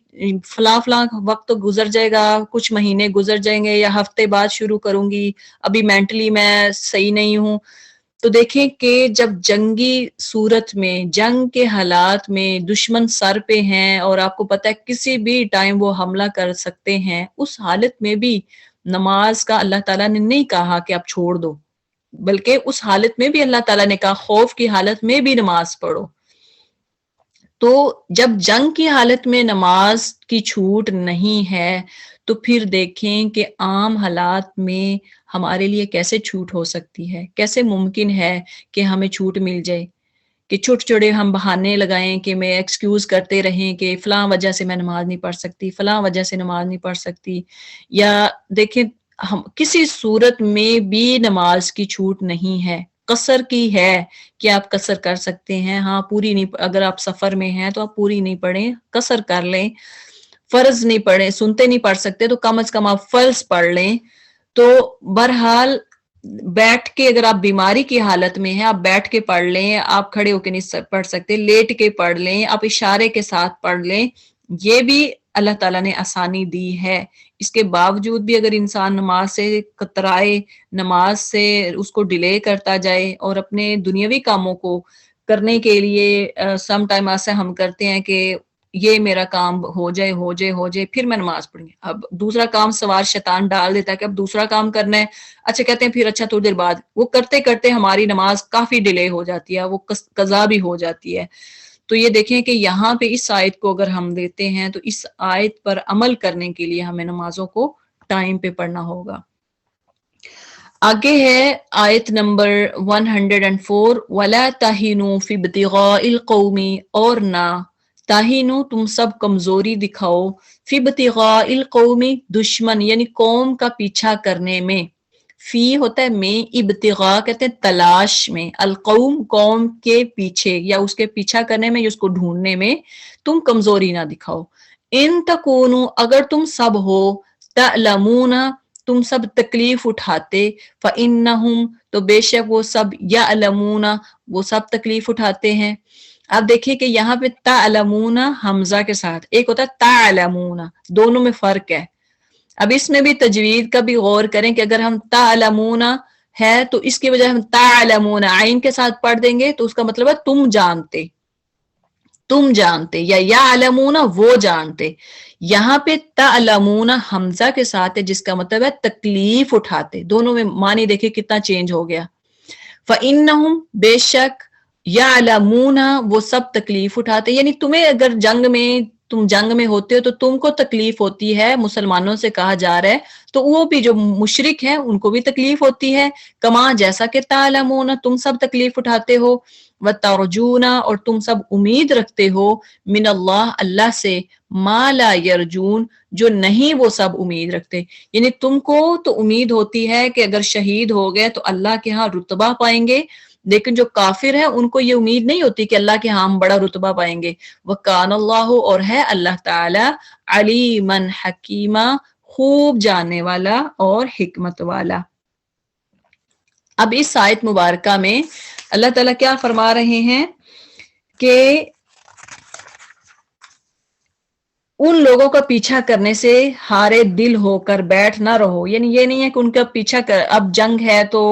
Speaker 1: فلاں وقت گزر جائے گا، کچھ مہینے گزر جائیں گے یا ہفتے بعد شروع کروں گی، ابھی مینٹلی میں صحیح نہیں ہوں۔ تو دیکھیں کہ جب جنگی صورت میں، جنگ کے حالات میں دشمن سر پہ ہیں اور آپ کو پتہ ہے کسی بھی ٹائم وہ حملہ کر سکتے ہیں، اس حالت میں بھی نماز کا اللہ تعالیٰ نے نہیں کہا کہ آپ چھوڑ دو، بلکہ اس حالت میں بھی اللہ تعالیٰ نے کہا خوف کی حالت میں بھی نماز پڑھو۔ تو جب جنگ کی حالت میں نماز کی چھوٹ نہیں ہے تو پھر دیکھیں کہ عام حالات میں ہمارے لیے کیسے چھوٹ ہو سکتی ہے، کیسے ممکن ہے کہ ہمیں چھوٹ مل جائے، کہ چھوٹے چھوٹے ہم بہانے لگائیں کہ میں ایکسکیوز کرتے رہیں کہ فلاں وجہ سے میں نماز نہیں پڑھ سکتی، فلاں وجہ سے نماز نہیں پڑھ سکتی۔ یا دیکھیں ہم کسی صورت میں بھی نماز کی چھوٹ نہیں ہے، قصر کی ہے کہ آپ قصر کر سکتے ہیں، ہاں پوری نہیں، اگر آپ سفر میں ہیں تو آپ پوری نہیں پڑھیں، قصر کر لیں، فرض نہیں پڑھیں، سنتے نہیں پڑھ سکتے تو کم از کم آپ فرض پڑھ لیں۔ تو بہرحال بیٹھ کے اگر آپ بیماری کی حالت میں ہیں آپ بیٹھ کے پڑھ لیں، آپ کھڑے ہو کے نہیں پڑھ سکتے لیٹ کے پڑھ لیں، آپ اشارے کے ساتھ پڑھ لیں، یہ بھی اللہ تعالیٰ نے آسانی دی ہے۔ اس کے باوجود بھی اگر انسان نماز سے کترائے، نماز سے اس کو ڈیلے کرتا جائے اور اپنے دنیاوی کاموں کو کرنے کے لیے سم ٹائم ایسا ہم کرتے ہیں کہ یہ میرا کام ہو جائے پھر میں نماز پڑھوں گی، اب دوسرا کام سوار شیطان ڈال دیتا ہے کہ اب دوسرا کام کرنا ہے، اچھا کہتے ہیں پھر اچھا تھوڑی دیر بعد، وہ کرتے کرتے ہماری نماز کافی ڈیلے ہو جاتی ہے، وہ قضا بھی ہو جاتی ہے۔ تو یہ دیکھیں کہ یہاں پہ اس آیت کو اگر ہم دیتے ہیں تو اس آیت پر عمل کرنے کے لیے ہمیں نمازوں کو ٹائم پہ پڑھنا ہوگا۔ آگے ہے آیت نمبر 104 وَلَا تَهِنُوا فِي ابْتِغَاءِ الْقَوْمِ، اور نہ تَهِنُوا تم سب کمزوری دکھاؤ، فِي ابْتِغَاءِ الْقَوْمِ دشمن یعنی قوم کا پیچھا کرنے میں، فی ہوتا ہے میں، ابتغاء کہتے ہیں تلاش میں، القوم قوم کے پیچھے یا اس کے پیچھا کرنے میں یا اس کو ڈھونڈنے میں تم کمزوری نہ دکھاؤ۔ ان تکونو اگر تم سب ہو، تعلمون تم سب تکلیف اٹھاتے، فَإِنَّهُمْ تو بے شک وہ سب، یعلمون وہ سب تکلیف اٹھاتے ہیں۔ آپ دیکھیے کہ یہاں پہ تعلمون حمزہ کے ساتھ، ایک ہوتا ہے تعلمون، دونوں میں فرق ہے۔ اب اس میں بھی تجوید کا بھی غور کریں کہ اگر ہم تعلمون ہے تو اس کی بجائے ہم تعلمون عین کے ساتھ پڑھ دیں گے تو اس کا مطلب ہے تم جانتے، تم جانتے، یا یعلمون وہ جانتے۔ یہاں پہ تعلمون حمزہ کے ساتھ ہے جس کا مطلب ہے تکلیف اٹھاتے، دونوں میں معنی دیکھیں کتنا چینج ہو گیا۔ فَإِنَّهُمْ بے شک، یعلمون وہ سب تکلیف اٹھاتے، یعنی تمہیں اگر تم جنگ میں ہوتے ہو تو تم کو تکلیف ہوتی ہے، مسلمانوں سے کہا جا رہا ہے، تو وہ بھی جو مشرک ہیں ان کو بھی تکلیف ہوتی ہے، کما جیسا کہ تعلمون تم سب تکلیف اٹھاتے ہو، وَتَرْجُونَ اور تم سب امید رکھتے ہو، من اللہ اللہ سے، ما لا یرجون جو نہیں وہ سب امید رکھتے، یعنی تم کو تو امید ہوتی ہے کہ اگر شہید ہو گئے تو اللہ کے ہاں رتبہ پائیں گے، لیکن جو کافر ہیں ان کو یہ امید نہیں ہوتی کہ اللہ کے ہاں ہم بڑا رتبہ پائیں گے۔ وَكَانَ اللَّهُ اور ہے اللہ تعالی علیمًا حکیمہ خوب جاننے والا اور حکمت والا۔ اب اس آیت مبارکہ میں اللہ تعالیٰ کیا فرما رہے ہیں کہ ان لوگوں کا پیچھا کرنے سے ہارے دل ہو کر بیٹھ نہ رہو، یعنی یہ نہیں ہے کہ ان کا پیچھا کر اب جنگ ہے تو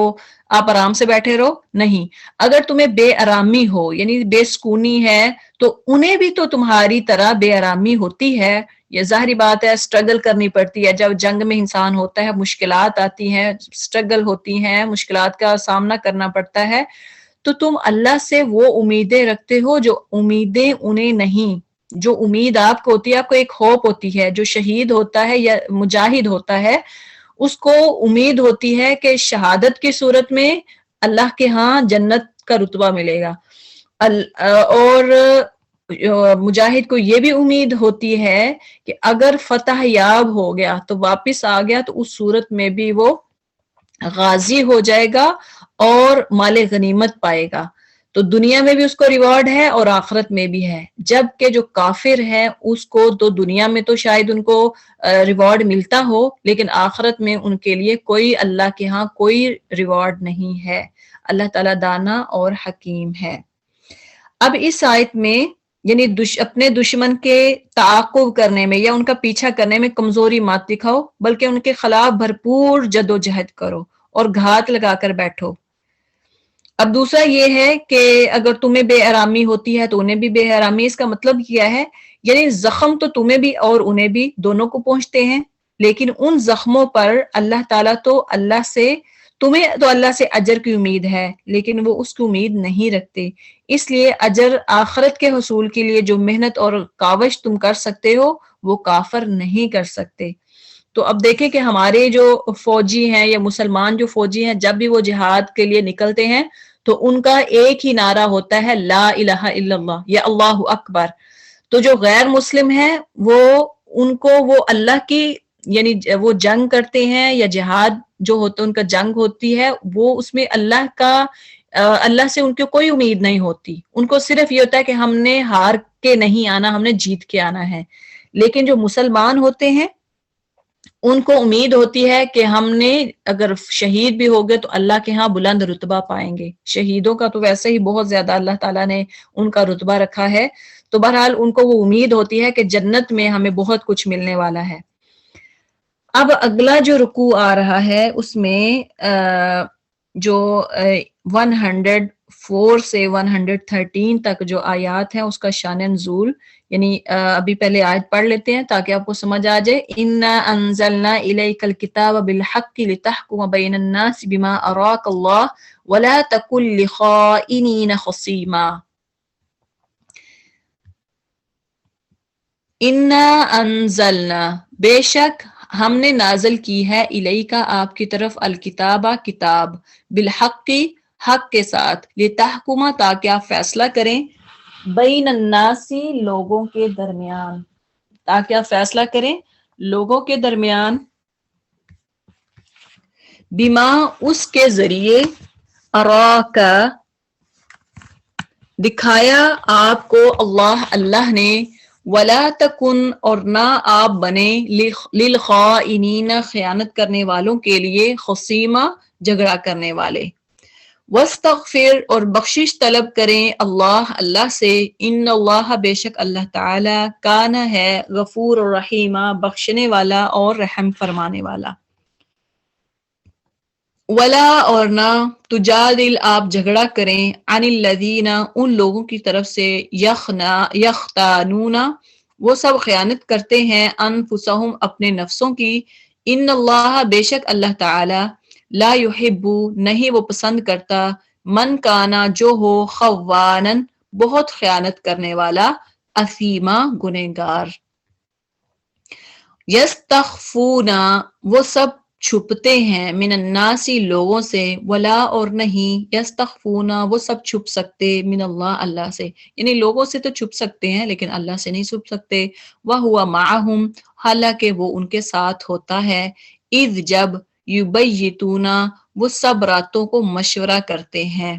Speaker 1: آپ آرام سے بیٹھے رہو، نہیں، اگر تمہیں بے آرامی ہو یعنی بے سکونی ہے تو انہیں بھی تو تمہاری طرح بے آرامی ہوتی ہے، یہ ظاہری بات ہے، سٹرگل کرنی پڑتی ہے، جب جنگ میں انسان ہوتا ہے مشکلات آتی ہیں، سٹرگل ہوتی ہیں، مشکلات کا سامنا کرنا پڑتا ہے، تو تم اللہ سے وہ امیدیں رکھتے ہو جو امیدیں انہیں نہیں، جو امید آپ کو ہوتی ہے، آپ کو ایک ہوپ ہوتی ہے، جو شہید ہوتا ہے یا مجاہد ہوتا ہے اس کو امید ہوتی ہے کہ شہادت کی صورت میں اللہ کے ہاں جنت کا رتبہ ملے گا، اور مجاہد کو یہ بھی امید ہوتی ہے کہ اگر فتح یاب ہو گیا تو واپس آ گیا تو اس صورت میں بھی وہ غازی ہو جائے گا اور مال غنیمت پائے گا، تو دنیا میں بھی اس کو ریوارڈ ہے اور آخرت میں بھی ہے، جبکہ جو کافر ہے اس کو تو دنیا میں تو شاید ان کو ریوارڈ ملتا ہو لیکن آخرت میں ان کے لیے کوئی اللہ کے ہاں کوئی ریوارڈ نہیں ہے، اللہ تعالیٰ دانا اور حکیم ہے۔ اب اس آیت میں یعنی اپنے دشمن کے تعاقب کرنے میں یا ان کا پیچھا کرنے میں کمزوری مت دکھاؤ بلکہ ان کے خلاف بھرپور جد و جہد کرو اور گھات لگا کر بیٹھو۔ اب دوسرا یہ ہے کہ اگر تمہیں بے آرامی ہوتی ہے تو انہیں بھی بے آرامی، اس کا مطلب کیا ہے، یعنی زخم تو تمہیں بھی اور انہیں بھی دونوں کو پہنچتے ہیں، لیکن ان زخموں پر اللہ تعالیٰ تو اللہ سے، تمہیں تو اللہ سے اجر کی امید ہے لیکن وہ اس کی امید نہیں رکھتے، اس لیے اجر آخرت کے حصول کے لیے جو محنت اور کاوش تم کر سکتے ہو وہ کافر نہیں کر سکتے۔ تو اب دیکھیں کہ ہمارے جو فوجی ہیں یا مسلمان جو فوجی ہیں جب بھی وہ جہاد کے لیے نکلتے ہیں تو ان کا ایک ہی نعرہ ہوتا ہے لا الہ الا اللہ یا اللہ اکبر، تو جو غیر مسلم ہیں وہ ان کو وہ اللہ کی یعنی وہ جنگ کرتے ہیں یا جہاد جو ہوتا ہے ان کا جنگ ہوتی ہے وہ اس میں اللہ سے ان کو کوئی امید نہیں ہوتی، ان کو صرف یہ ہوتا ہے کہ ہم نے ہار کے نہیں آنا، ہم نے جیت کے آنا ہے، لیکن جو مسلمان ہوتے ہیں ان کو امید ہوتی ہے کہ ہم نے اگر شہید بھی ہو گئے تو اللہ کے ہاں بلند رتبہ پائیں گے، شہیدوں کا تو ویسے ہی بہت زیادہ اللہ تعالیٰ نے ان کا رتبہ رکھا ہے، تو بہرحال ان کو وہ امید ہوتی ہے کہ جنت میں ہمیں بہت کچھ ملنے والا ہے۔ اب اگلا جو رکوع آ رہا ہے اس میں جو 104 سے 113 تک جو آیات ہیں اس کا شان نزول، یعنی ابھی پہلے آیت پڑھ لیتے ہیں تاکہ آپ کو سمجھ آ جائے۔ اِنَّا أَنزَلْنَا إِلَيْكَ الْكِتَابَ بِالْحَقِّ لِتَحْكُمَ بَيْنَ النَّاسِ بِمَا أَرَاكَ اللَّهُ وَلَا تَكُن لِّلْخَائِنِينَ خَصِيمًا۔ اِنَّا أَنزَلْنَا بے شک ہم نے نازل کی ہے الیکا آپ کی طرف الکتابہ کتاب بالحق حق کے ساتھ لتحکما تاکہ آپ فیصلہ کریں بین الناسی لوگوں کے درمیان تاکہ آپ فیصلہ کریں لوگوں کے درمیان بما اس کے ذریعے اراکا دکھایا آپ کو اللہ نے ولا تکن اور نہ آپ بنے للخائنین خیانت کرنے والوں کے لیے خصیمہ جھگڑا کرنے والے واستغفر اور بخشش طلب کریں اللہ سے ان اللہ بے شک اللہ تعالی کان ہے غفور الرحیمہ بخشنے والا اور رحم فرمانے والا ولا اور نہ تجادل آپ جھگڑا کریں عن الذین ان لوگوں کی طرف سے یختانون وہ سب خیانت کرتے ہیں انفسہم اپنے نفسوں کی ان اللہ بے شک اللہ تعالی لا یحب نہیں وہ پسند کرتا من کانا جو ہو خوانن بہت خیانت کرنے والا اثیما گنہگار یستخفون وہ سب چھپتے ہیں من الناسی لوگوں سے ولا اور نہیں یستخفون وہ سب چھپ سکتے من اللہ سے یعنی لوگوں سے تو چھپ سکتے ہیں لیکن اللہ سے نہیں چھپ سکتے وَهُوَ مَعَهُمْ حالانکہ وہ ان کے ساتھ ہوتا ہے اذ جب یبیتون وہ سب راتوں کو مشورہ کرتے ہیں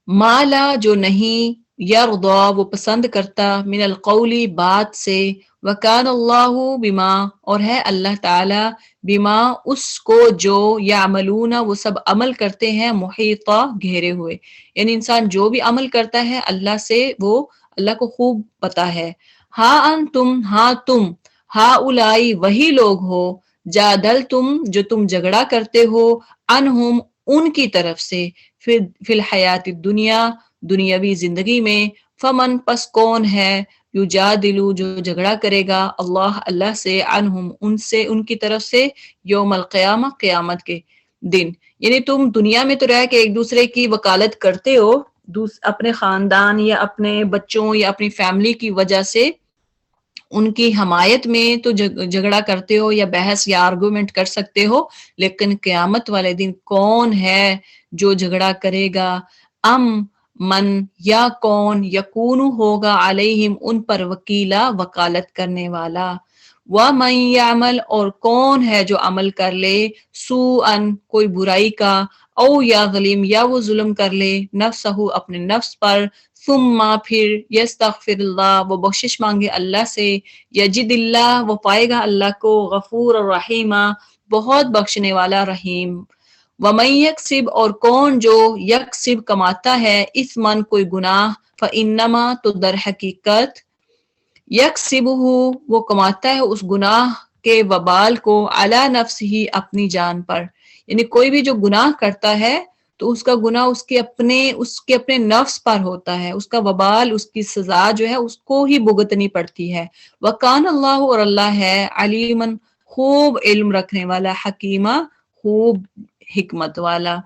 Speaker 1: مالا جو نہیں یرضا وہ پسند کرتا من القولی بات سے وکان اللہ بما اور ہے اللہ تعالی بما اس کو جو یعملون وہ سب عمل کرتے ہیں محیطا گھیرے ہوئے یعنی انسان جو بھی عمل کرتا ہے اللہ سے وہ اللہ کو خوب پتا ہے تم ہا اولائی وہی لوگ ہو جادل تم جو تم جھگڑا کرتے ہو انہم ان کی طرف سے فی الحیات الدنیا دنیاوی زندگی میں فمن پس کون ہے یجادلو جو جھگڑا کرے گا اللہ سے عنہم ان کی طرف سے یوم القیامہ قیامت کے دن یعنی تم دنیا میں تو رہ کے ایک دوسرے کی وکالت کرتے ہو اپنے خاندان یا اپنے بچوں یا اپنی فیملی کی وجہ سے ان کی حمایت میں تو جھگڑا کرتے ہو یا بحث یا آرگومنٹ کر سکتے ہو لیکن قیامت والے دن کون ہے جو جھگڑا کرے گا من یا کون یکون ہوگا علیہم ان پر وکیلا وکالت کرنے والا وَمَن يَعْمَلْ اور کون ہے جو عمل کر لے سوءً کوئی برائی کا او یا ظلم یا وہ ظلم کر لے نفسہ اپنے نفس پر ثم پھر یستغفر اللہ وہ بخشش مانگے اللہ سے یجد اللہ وہ پائے گا اللہ کو غفور الرحیمہ بہت بخشنے والا رحیم وَمَن يَكْسِبْ اور کون جو یکسب کماتا ہے اثمن کوئی گناہ فَإِنَّمَا تو در حقیقت یکسبہ وہ کماتا ہے اس گناہ کے وبال کو علی نفسہ اپنی جان پر یعنی کوئی بھی جو گناہ کرتا ہے تو اس کا گناہ اس کے اپنے نفس پر ہوتا ہے اس کا وبال اس کی سزا جو ہے اس کو ہی بھگتنی پڑتی ہے وَقَانَ اللہ اور اللہ ہے علیمًا خوب علم رکھنے والا حکیمہ خوب حکمت والا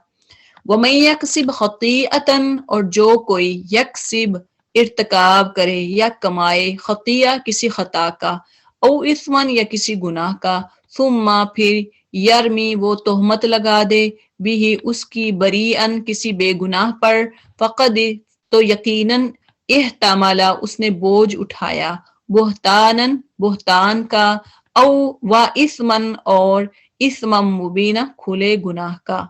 Speaker 1: وَمَن يَكْسِبْ خَطِيئَةً اور جو کوئی یکسب ارتکاب کرے یا کمائے خطیہ کسی خطا کا او اثمن یا کسی گناہ کا ثم پھر یرمی وہ تہمت لگا دے بھی اس کی بریئن کسی بے گناہ پر فقد تو یقیناً احتمالا اس نے بوجھ اٹھایا بہتان کا او و اثمن اور اثمم مبینہ کھلے گناہ کا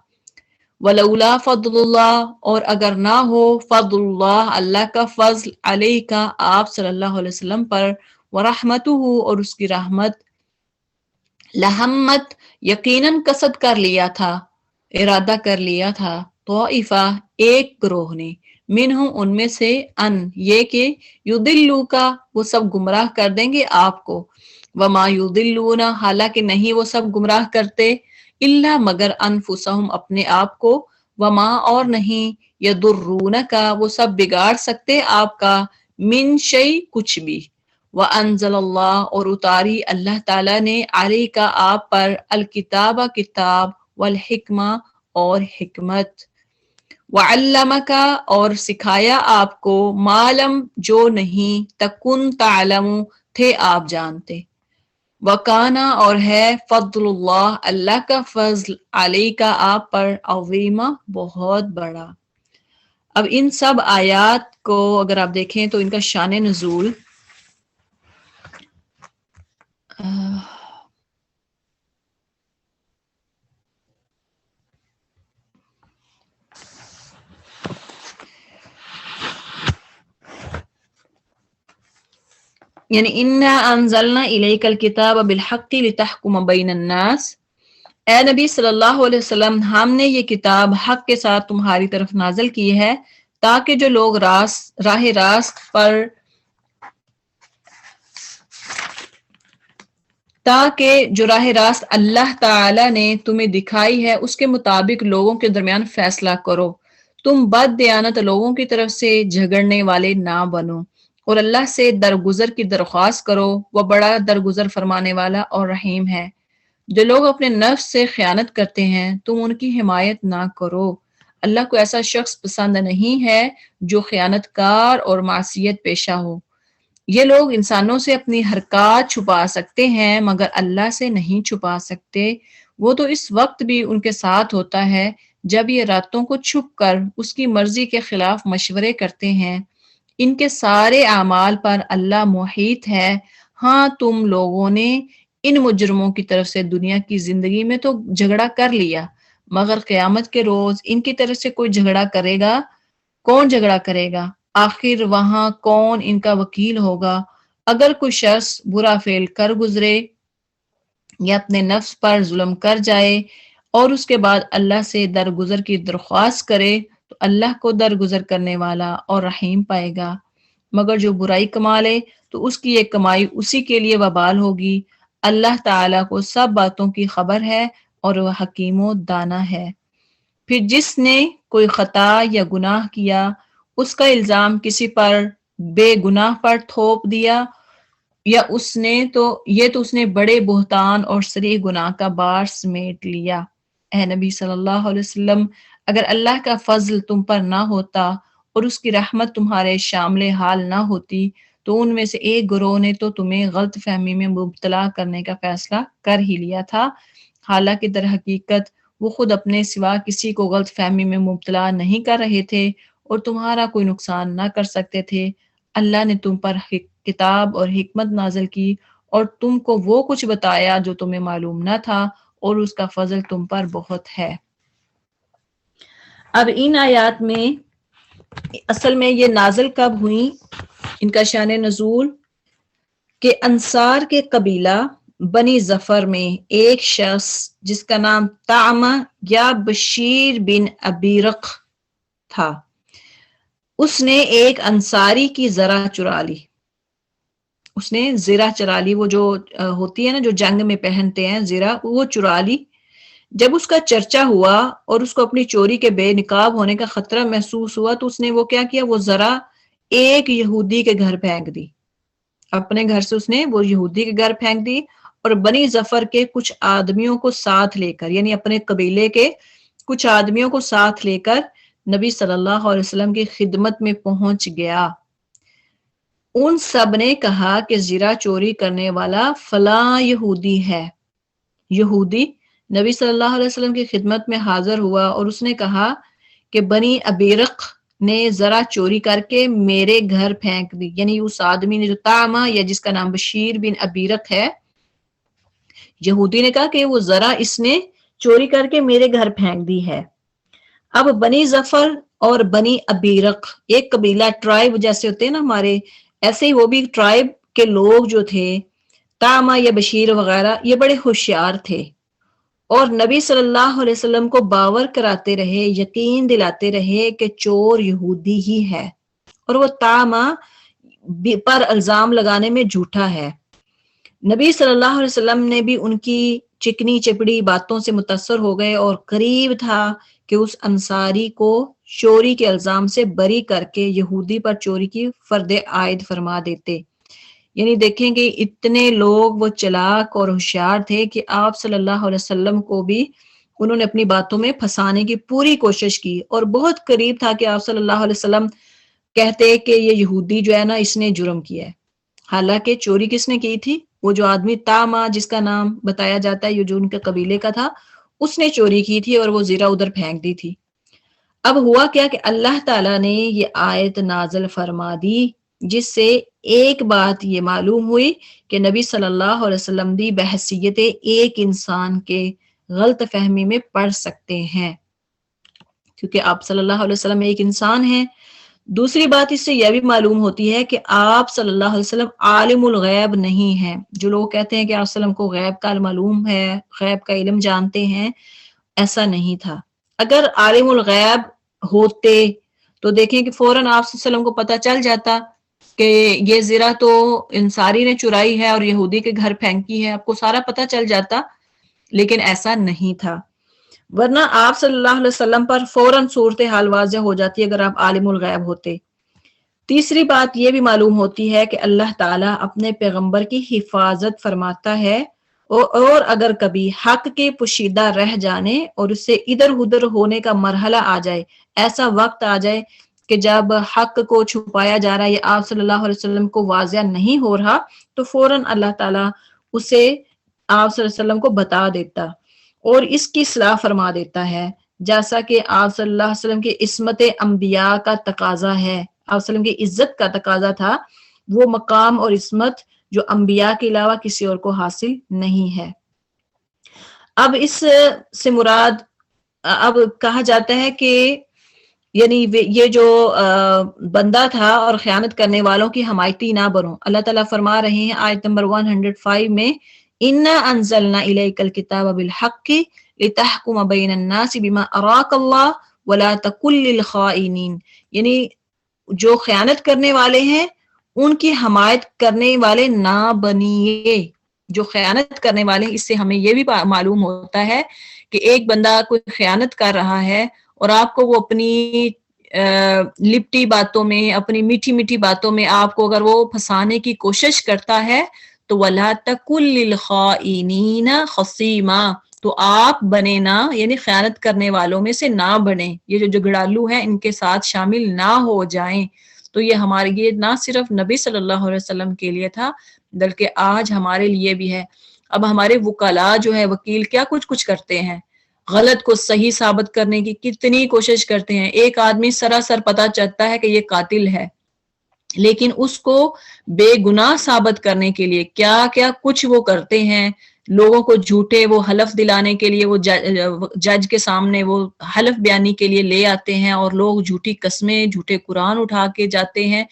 Speaker 1: ولولا فضل اللہ اور اگر نہ ہو فضل اللہ کا فضل علیہ کا آپ صلی اللہ علیہ وسلم پر ورحمتہ اور اس کی رحمت لہمت یقیناً قصد کر لیا تھا ارادہ کر لیا تھا طائفہ ایک گروہ نے منہم ان میں سے یہ کہ یضلوا کا وہ سب گمراہ کر دیں گے آپ کو وما یضلون حالانکہ نہیں وہ سب گمراہ کرتے الا مگر انفسہم اپنے آپ کو وما اور نہیں یضرون کا وہ سب بگاڑ سکتے آپ کا من شیء کچھ بھی وانزل اللہ اور اتاری اللہ تعالی نے علیہ کا آپ پر الکتاب کتاب والحکمہ اور حکمت وعلمک اور سکھایا آپ کو معلم جو نہیں تکن تعلم تھے آپ جانتے وکانا اور ہے فضل اللہ اللہ کا فضل علی کا آپ پر عظیمہ بہت بڑا. اب ان سب آیات کو اگر آپ دیکھیں تو ان کا شان نزول یعنی انا انزلنا الیک الکتاب بالحق لتحکم بین الناس، اے نبی صلی اللہ علیہ وسلم ہم نے یہ کتاب حق کے ساتھ تمہاری طرف نازل کی ہے تاکہ جو لوگ راہ راست پر اللہ تعالی نے تمہیں دکھائی ہے اس کے مطابق لوگوں کے درمیان فیصلہ کرو، تم بد دیانت لوگوں کی طرف سے جھگڑنے والے نہ بنو، اور اللہ سے درگزر کی درخواست کرو، وہ بڑا درگزر فرمانے والا اور رحیم ہے. جو لوگ اپنے نفس سے خیانت کرتے ہیں تم ان کی حمایت نہ کرو، اللہ کو ایسا شخص پسند نہیں ہے جو خیانت کار اور معصیت پیشہ ہو. یہ لوگ انسانوں سے اپنی حرکات چھپا سکتے ہیں مگر اللہ سے نہیں چھپا سکتے، وہ تو اس وقت بھی ان کے ساتھ ہوتا ہے جب یہ راتوں کو چھپ کر اس کی مرضی کے خلاف مشورے کرتے ہیں. ان کے سارے اعمال پر اللہ محیط ہے. ہاں تم لوگوں نے ان مجرموں کی طرف سے دنیا کی زندگی میں تو جھگڑا کر لیا، مگر قیامت کے روز ان کی طرف سے کوئی جھگڑا کرے گا؟ کون جھگڑا کرے گا؟ آخر وہاں کون ان کا وکیل ہوگا؟ اگر کوئی شخص برا فعل کر گزرے یا اپنے نفس پر ظلم کر جائے اور اس کے بعد اللہ سے درگزر کی درخواست کرے تو اللہ کو درگزر کرنے والا اور رحیم پائے گا. مگر جو برائی کما لے تو اس کی یہ کمائی اسی کے لیے وبال ہوگی. اللہ تعالیٰ کو سب باتوں کی خبر ہے اور وہ حکیم و دانا ہے. پھر جس نے کوئی خطا یا گناہ کیا اس کا الزام کسی پر بے گناہ پر تھوپ دیا یا اس نے بڑے بہتان اور صریح گناہ کا بار سمیٹ لیا. اے نبی صلی اللہ علیہ وسلم اگر اللہ کا فضل تم پر نہ ہوتا اور اس کی رحمت تمہارے شامل حال نہ ہوتی تو ان میں سے ایک گروہ نے تو تمہیں غلط فہمی میں مبتلا کرنے کا فیصلہ کر ہی لیا تھا، حالانکہ در حقیقت وہ خود اپنے سوا کسی کو غلط فہمی میں مبتلا نہیں کر رہے تھے اور تمہارا کوئی نقصان نہ کر سکتے تھے. اللہ نے تم پر کتاب اور حکمت نازل کی اور تم کو وہ کچھ بتایا جو تمہیں معلوم نہ تھا اور اس کا فضل تم پر بہت ہے. اب ان آیات میں اصل میں یہ نازل کب ہوئی، ان کا شان نزول کہ انصار کے قبیلہ بنی ظفر میں ایک شخص جس کا نام طعمہ یا بشیر بن ابیرق تھا، اس نے ایک انصاری کی زرہ چرا لی. اس نے زرہ چرا لی، وہ جو ہوتی ہے نا جو جنگ میں پہنتے ہیں زرہ، وہ چرا لی. جب اس کا چرچا ہوا اور اس کو اپنی چوری کے بے نقاب ہونے کا خطرہ محسوس ہوا تو اس نے وہ کیا کیا، وہ زرہ ایک یہودی کے گھر پھینک دی. اپنے گھر سے اس نے وہ یہودی کے گھر پھینک دی اور بنی ظفر کے کچھ آدمیوں کو ساتھ لے کر، یعنی اپنے قبیلے کے کچھ آدمیوں کو ساتھ لے کر نبی صلی اللہ علیہ وسلم کی خدمت میں پہنچ گیا. ان سب نے کہا کہ زرہ چوری کرنے والا فلاں یہودی ہے. یہودی نبی صلی اللہ علیہ وسلم کی خدمت میں حاضر ہوا اور اس نے کہا کہ بنی ابیرق نے ذرا چوری کر کے میرے گھر پھینک دی. یعنی اس آدمی نے جو طعمہ یا جس کا نام بشیر بن ابیرق ہے، یہودی نے کہا کہ وہ ذرا اس نے چوری کر کے میرے گھر پھینک دی ہے. اب بنی ظفر اور بنی ابیرق ایک قبیلہ ٹرائب جیسے ہوتے ہیں نا ہمارے، ایسے ہی وہ بھی ٹرائب کے لوگ جو تھے طعمہ یا بشیر وغیرہ، یہ بڑے ہوشیار تھے اور نبی صلی اللہ علیہ وسلم کو باور کراتے رہے، یقین دلاتے رہے کہ چور یہودی ہی ہے اور وہ طعمہ پر الزام لگانے میں جھوٹا ہے. نبی صلی اللہ علیہ وسلم نے بھی ان کی چکنی چپڑی باتوں سے متاثر ہو گئے اور قریب تھا کہ اس انصاری کو چوری کے الزام سے بری کر کے یہودی پر چوری کی فرد عائد فرما دیتے. یعنی دیکھیں کہ اتنے لوگ وہ چلاک اور ہوشیار تھے کہ آپ صلی اللہ علیہ وسلم کو بھی انہوں نے اپنی باتوں میں پھنسانے کی پوری کوشش کی اور بہت قریب تھا کہ آپ صلی اللہ علیہ وسلم کہتے کہ یہ یہودی جو ہے نا اس نے جرم کیا ہے، حالانکہ چوری کس نے کی تھی، وہ جو آدمی تاما جس کا نام بتایا جاتا ہے جو ان کے قبیلے کا تھا، اس نے چوری کی تھی اور وہ زیرہ ادھر پھینک دی تھی۔ اب ہوا کیا کہ اللہ تعالیٰ نے یہ آیت نازل فرما دی، جس سے ایک بات یہ معلوم ہوئی کہ نبی صلی اللہ علیہ وسلم بھی بحیثیت ایک انسان کے غلط فہمی میں پڑ سکتے ہیں، کیونکہ آپ صلی اللہ علیہ وسلم ایک انسان ہیں۔ دوسری بات اس سے یہ بھی معلوم ہوتی ہے کہ آپ صلی اللہ علیہ وسلم عالم الغیب نہیں ہیں۔ جو لوگ کہتے ہیں کہ آپ صلی اللہ علیہ وسلم کو غیب کا معلوم ہے، غیب کا علم جانتے ہیں، ایسا نہیں تھا۔ اگر عالم الغیب ہوتے تو دیکھیں کہ فوراً آپ صلی اللہ علیہ وسلم کو پتہ چل جاتا کہ یہ زرہ تو انصاری نے چرائی ہے اور یہودی کے گھر پھینکی ہے، آپ کو سارا پتہ چل جاتا، لیکن ایسا نہیں تھا۔ ورنہ آپ صلی اللہ علیہ وسلم پر فوراً صورتحال واضح ہو جاتی اگر آپ عالم الغیب ہوتے۔ تیسری بات یہ بھی معلوم ہوتی ہے کہ اللہ تعالیٰ اپنے پیغمبر کی حفاظت فرماتا ہے، اور اگر کبھی حق کے پوشیدہ رہ جانے اور اس سے ادھر ادھر ہونے کا مرحلہ آ جائے، ایسا وقت آ جائے کہ جب حق کو چھپایا جا رہا ہے یا آپ صلی اللہ علیہ وسلم کو واضح نہیں ہو رہا، تو فوراً اللہ تعالیٰ اسے آپ صلی اللہ علیہ وسلم کو بتا دیتا اور اس کی اصلاح فرما دیتا ہے، جیسا کہ آپ صلی اللہ علیہ وسلم کی عصمت انبیاء کا تقاضا ہے، آپ صلی اللہ علیہ وسلم کی عزت کا تقاضا تھا، وہ مقام اور عصمت جو انبیاء کے علاوہ کسی اور کو حاصل نہیں ہے۔ اب اس سے مراد اب کہا جاتا ہے کہ یعنی یہ جو بندہ تھا اور خیانت کرنے والوں کی حمایتی نہ بنو۔ اللہ تعالیٰ فرما رہے ہیں آیت نمبر 105 میں، اِنَّا أَنزَلْنَا إِلَيْكَ الْكِتَابَ بِالْحَقِّ لِتَحْكُمَ بَيْنَ النَّاسِ بِمَا أَرَاكَ اللَّهُ وَلَا تَكُن لِّلْخَائِنِينَ، یعنی جو خیانت کرنے والے ہیں ان کی حمایت کرنے والے نہ بنیے۔ جو خیانت کرنے والے، اس سے ہمیں یہ بھی معلوم ہوتا ہے کہ ایک بندہ کوئی خیانت کر رہا ہے اور آپ کو وہ اپنی لپٹی باتوں میں، اپنی میٹھی میٹھی باتوں میں آپ کو اگر وہ پھنسانے کی کوشش کرتا ہے تو وَلَا تَكُن لِّلْخَائِنِينَ خَصِيمًا، تو آپ بنے نہ، یعنی خیانت کرنے والوں میں سے نہ بنیں، یہ جو جھگڑالو ہیں ان کے ساتھ شامل نہ ہو جائیں۔ تو یہ ہمارے لیے نہ صرف نبی صلی اللہ علیہ وسلم کے لیے تھا بلکہ آج ہمارے لیے بھی ہے۔ اب ہمارے وکلاء جو ہے، وکیل کیا کچھ کرتے ہیں، غلط کو صحیح ثابت کرنے کی کتنی کوشش کرتے ہیں۔ ایک آدمی سراسر پتہ چلتا ہے کہ یہ قاتل ہے، لیکن اس کو بے گناہ ثابت کرنے کے لیے کیا کیا کچھ وہ کرتے ہیں۔ لوگوں کو جھوٹے وہ حلف دلانے کے لیے وہ جج کے سامنے وہ حلف بیانی کے لیے لے آتے ہیں اور لوگ جھوٹی قسمیں، جھوٹے قرآن اٹھا کے جاتے ہیں۔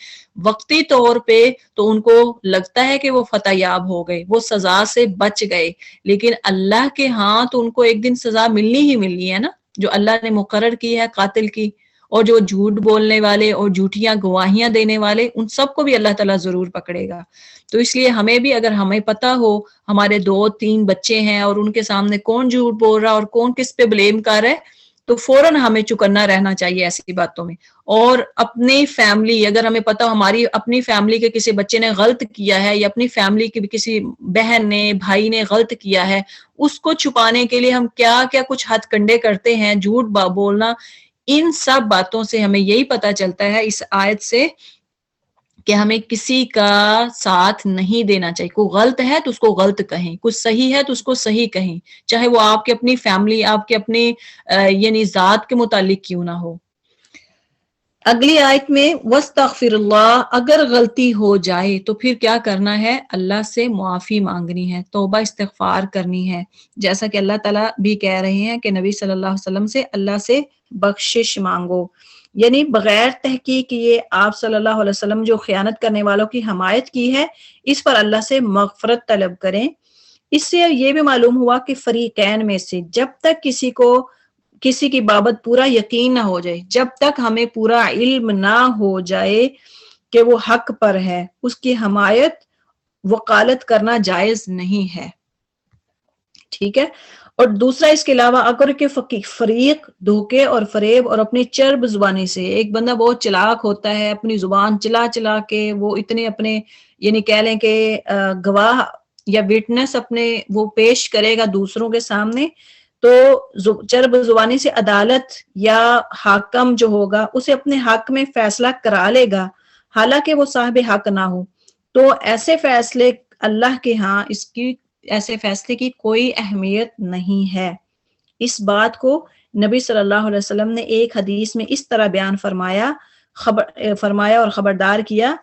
Speaker 1: وقتی طور پہ تو ان کو لگتا ہے کہ وہ فتح یاب ہو گئے، وہ سزا سے بچ گئے، لیکن اللہ کے ہاں تو ان کو ایک دن سزا ملنی ہی ملنی ہے نا، جو اللہ نے مقرر کی ہے قاتل کی۔ اور جو جھوٹ بولنے والے اور جھوٹیاں گواہیاں دینے والے، ان سب کو بھی اللہ تعالیٰ ضرور پکڑے گا۔ تو اس لیے ہمیں بھی، اگر ہمیں پتہ ہو ہمارے 2-3 بچے ہیں اور ان کے سامنے کون جھوٹ بول رہا اور کون کس پہ بلیم کر رہا ہے، تو فوراً ہمیں چکنا رہنا چاہیے ایسی باتوں میں۔ اور اپنی فیملی، اگر ہمیں پتہ ہو ہماری اپنی فیملی کے کسی بچے نے غلط کیا ہے یا اپنی فیملی کی کسی بہن نے، بھائی نے غلط کیا ہے، اس کو چھپانے کے لیے ہم کیا کیا کچھ ہتھ کنڈے کرتے ہیں، جھوٹ بولنا، ان سب باتوں سے ہمیں یہی پتہ چلتا ہے اس آیت سے کہ ہمیں کسی کا ساتھ نہیں دینا چاہیے۔ کوئی غلط ہے تو اس کو غلط کہیں، کچھ صحیح ہے تو اس کو صحیح کہیں، چاہے وہ آپ کی اپنی فیملی، آپ کے اپنے یعنی ذات کے متعلق کیوں نہ ہو۔ اگلی آیت میں وَاسْتَغْفِرُ اللَّهَ، اگر غلطی ہو جائے تو پھر کیا کرنا ہے؟ اللہ سے معافی مانگنی ہے، توبہ استغفار کرنی ہے، جیسا کہ اللہ تعالیٰ بھی کہہ رہے ہیں کہ نبی صلی اللہ علیہ وسلم سے اللہ سے بخشش مانگو، یعنی بغیر تحقیق یہ آپ صلی اللہ علیہ وسلم جو خیانت کرنے والوں کی حمایت کی ہے، اس پر اللہ سے مغفرت طلب کریں۔ اس سے یہ بھی معلوم ہوا کہ فریقین میں سے جب تک کسی کی بابت پورا یقین نہ ہو جائے، جب تک ہمیں پورا علم نہ ہو جائے کہ وہ حق پر ہے، اس کی حمایت وکالت کرنا جائز نہیں ہے، ٹھیک ہے۔ اور دوسرا اس کے علاوہ اگر کہ فریق دھوکے اور فریب اور اپنی چرب زبانی سے، ایک بندہ بہت چلاک ہوتا ہے، اپنی زبان چلا کے وہ اتنے اپنے یعنی کہہ لیں کہ گواہ یا وٹنس اپنے وہ پیش کرے گا دوسروں کے سامنے، تو چرب زبانی سے عدالت یا حاکم جو ہوگا اسے اپنے حق میں فیصلہ کرا لے گا، حالانکہ وہ صاحب حق نہ ہو۔ تو ایسے فیصلے اللہ کے ہاں اس کی ایسے فیصلے کی کوئی اہمیت نہیں ہے۔ اس بات کو نبی صلی اللہ علیہ وسلم نے ایک حدیث میں اس طرح بیان فرمایا اور خبردار کیا،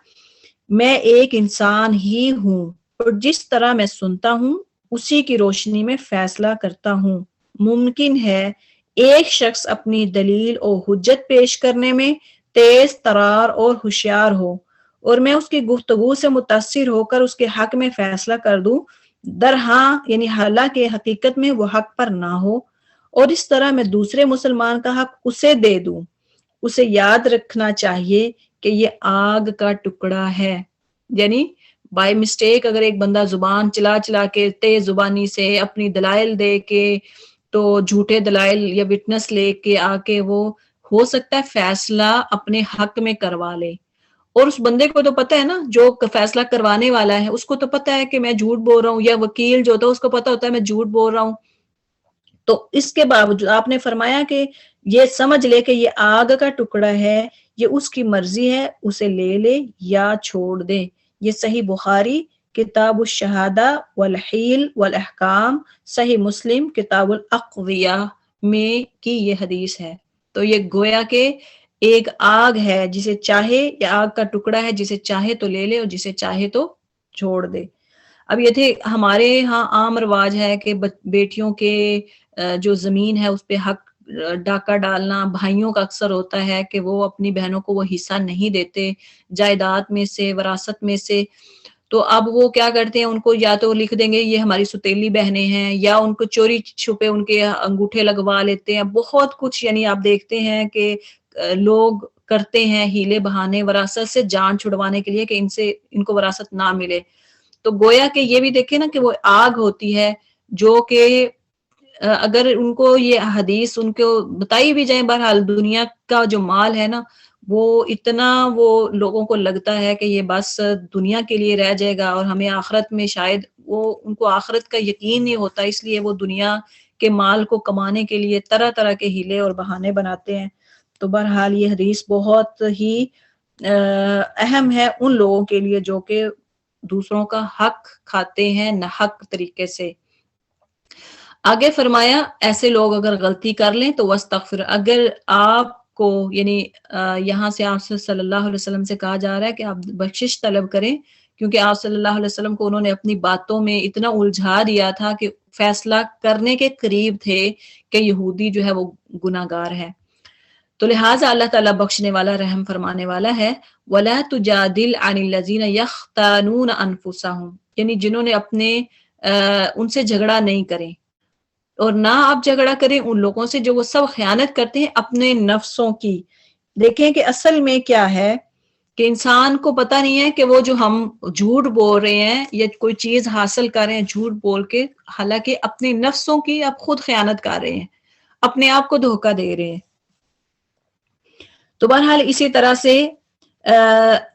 Speaker 1: میں ایک انسان ہی ہوں اور جس طرح میں سنتا ہوں اسی کی روشنی میں فیصلہ کرتا ہوں۔ ممکن ہے ایک شخص اپنی دلیل اور حجت پیش کرنے میں تیز ترار اور ہوشیار ہو اور میں اس کی گفتگو سے متاثر ہو کر اس کے حق میں فیصلہ کر دوں، درہاں یعنی حالانکہ حقیقت میں وہ حق پر نہ ہو، اور اس طرح میں دوسرے مسلمان کا حق اسے دے دوں۔ اسے یاد رکھنا چاہیے کہ یہ آگ کا ٹکڑا ہے، یعنی بائی مسٹیک اگر ایک بندہ زبان چلا چلا کے تیز زبانی سے اپنی دلائل دے کے تو جھوٹے دلائل یا وٹنس لے کے آ کے وہ ہو سکتا ہے فیصلہ اپنے حق میں کروا لے، اور اس بندے کو تو پتہ ہے نا، جو فیصلہ کروانے والا ہے اس کو تو پتہ ہے کہ میں جھوٹ بول رہا ہوں، یا وکیل جو ہوتا ہے اس کو پتہ ہوتا ہے میں جھوٹ بول رہا ہوں، تو اس کے باوجود آپ نے فرمایا کہ یہ سمجھ لے کہ یہ آگ کا ٹکڑا ہے، یہ اس کی مرضی ہے، اسے لے لے یا چھوڑ دے۔ یہ صحیح بخاری کتاب الشہادہ والحیل والاحکام، صحیح مسلم کتاب الاقضیہ میں کی یہ حدیث ہے۔ تو یہ گویا کہ ایک آگ ہے جسے چاہے، یا آگ کا ٹکڑا ہے جسے چاہے تو لے لے اور جسے چاہے تو چھوڑ دے۔ اب یہ تھے ہمارے ہاں عام رواج ہے کہ بیٹیوں کے جو زمین ہے اس پہ حق ڈاکہ ڈالنا، بھائیوں کا اکثر ہوتا ہے کہ وہ اپنی بہنوں کو وہ حصہ نہیں دیتے جائیداد میں سے، وراثت میں سے، تو اب وہ کیا کرتے ہیں، ان کو یا تو لکھ دیں گے یہ ہماری ستیلی بہنیں ہیں، یا ان کو چوری چھپے ان کے انگوٹھے لگوا لیتے ہیں، بہت کچھ یعنی آپ دیکھتے ہیں کہ لوگ کرتے ہیں ہیلے بہانے وراثت سے جان چھڑوانے کے لیے کہ ان کو وراثت نہ ملے۔ تو گویا کہ یہ بھی دیکھیں نا کہ وہ آگ ہوتی ہے جو کہ اگر ان کو یہ حدیث ان کو بتائی بھی جائیں، بہرحال دنیا کا جو مال ہے نا وہ اتنا وہ لوگوں کو لگتا ہے کہ یہ بس دنیا کے لیے رہ جائے گا اور ہمیں آخرت میں شاید وہ ان کو آخرت کا یقین نہیں ہوتا، اس لیے وہ دنیا کے مال کو کمانے کے لیے طرح طرح کے ہیلے اور بہانے بناتے ہیں۔ تو بہرحال یہ حدیث بہت ہی اہم ہے ان لوگوں کے لیے جو کہ دوسروں کا حق کھاتے ہیں ناحق طریقے سے۔ آگے فرمایا ایسے لوگ اگر غلطی کر لیں تو واستغفر، اگر آپ کو یعنی یہاں سے آپ صلی اللہ علیہ وسلم سے کہا جا رہا ہے کہ آپ بخشش طلب کریں، کیونکہ آپ صلی اللہ علیہ وسلم کو انہوں نے اپنی باتوں میں اتنا الجھا دیا تھا کہ فیصلہ کرنے کے قریب تھے کہ یہودی جو ہے وہ گناہ گار ہے، تو لہٰذا اللہ تعالیٰ بخشنے والا رحم فرمانے والا ہے۔ وَلَا تُجَادِلْ عَنِ الَّذِينَ يَخْتَانُونَ أَنفُسَهُمْ، یعنی جنہوں نے اپنے ان سے جھگڑا نہیں کریں، اور نہ آپ جھگڑا کریں ان لوگوں سے جو وہ سب خیانت کرتے ہیں اپنے نفسوں کی۔ دیکھیں کہ اصل میں کیا ہے کہ انسان کو پتہ نہیں ہے کہ وہ جو ہم جھوٹ بول رہے ہیں یا کوئی چیز حاصل کر رہے ہیں جھوٹ بول کے، حالانکہ اپنے نفسوں کی آپ خود خیانت کر رہے ہیں، اپنے آپ کو دھوکہ دے رہے ہیں۔ تو بہرحال اسی طرح سے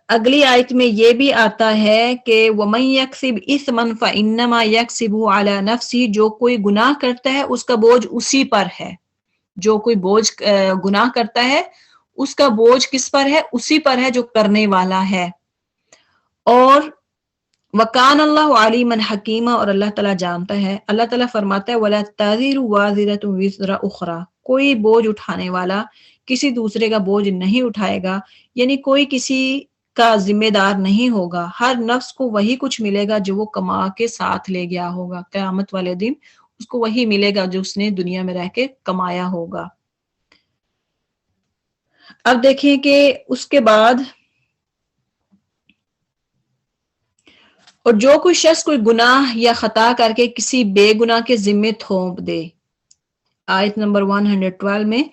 Speaker 1: اگلی آیت میں یہ بھی آتا ہے کہ وَمَن يَكْسِبْ إِثْمًا فَإِنَّمَا يَكْسِبُهُ عَلَى نَفْسِهِ، جو کوئی گناہ کرتا ہے اس کا بوجھ اسی پر ہے، جو کوئی بوجھ گناہ کرتا ہے اس کا بوجھ کس پر ہے؟ اسی پر ہے جو کرنے والا ہے۔ اور وَكَانَ اللَّهُ عَلِيمًا حَكِيمًا، اور اللہ تعالیٰ جانتا ہے، اللہ تعالیٰ فرماتا ہے وَلَا تَزِرُ وَازِرَةٌ وِزْرَ أُخْرَى، کوئی بوجھ اٹھانے والا کسی دوسرے کا بوجھ نہیں اٹھائے گا، یعنی کوئی کسی کا ذمہ دار نہیں ہوگا، ہر نفس کو وہی کچھ ملے گا جو وہ کما کے ساتھ لے گیا ہوگا، قیامت والے دن اس کو وہی ملے گا جو اس نے دنیا میں رہ کے کمایا ہوگا۔ اب دیکھیں کہ اس کے بعد اور جو کوئی شخص کوئی گناہ یا خطا کر کے کسی بے گناہ کے ذمے تھوپ دے، آیت نمبر 112 میں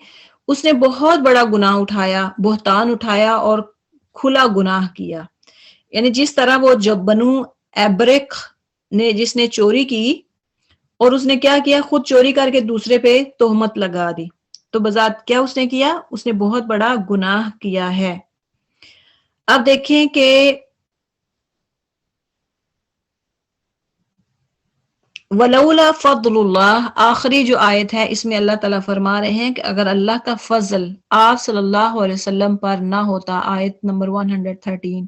Speaker 1: اس نے بہت بڑا گناہ اٹھایا، بہتان اٹھایا اور کھلا گناہ کیا، یعنی جس طرح وہ جب بنو ایبرک نے جس نے چوری کی اور اس نے کیا کیا، خود چوری کر کے دوسرے پہ تہمت لگا دی، تو بذات کیا اس نے کیا، اس نے بہت بڑا گناہ کیا ہے۔ اب دیکھیں کہ وَلَوْلَا فَضْلُ اللَّهِ، آخری جو آیت ہے اس میں اللہ تعالیٰ فرما رہے ہیں کہ اگر اللہ کا فضل آپ صلی اللہ علیہ وسلم پر نہ ہوتا، آیت نمبر 113،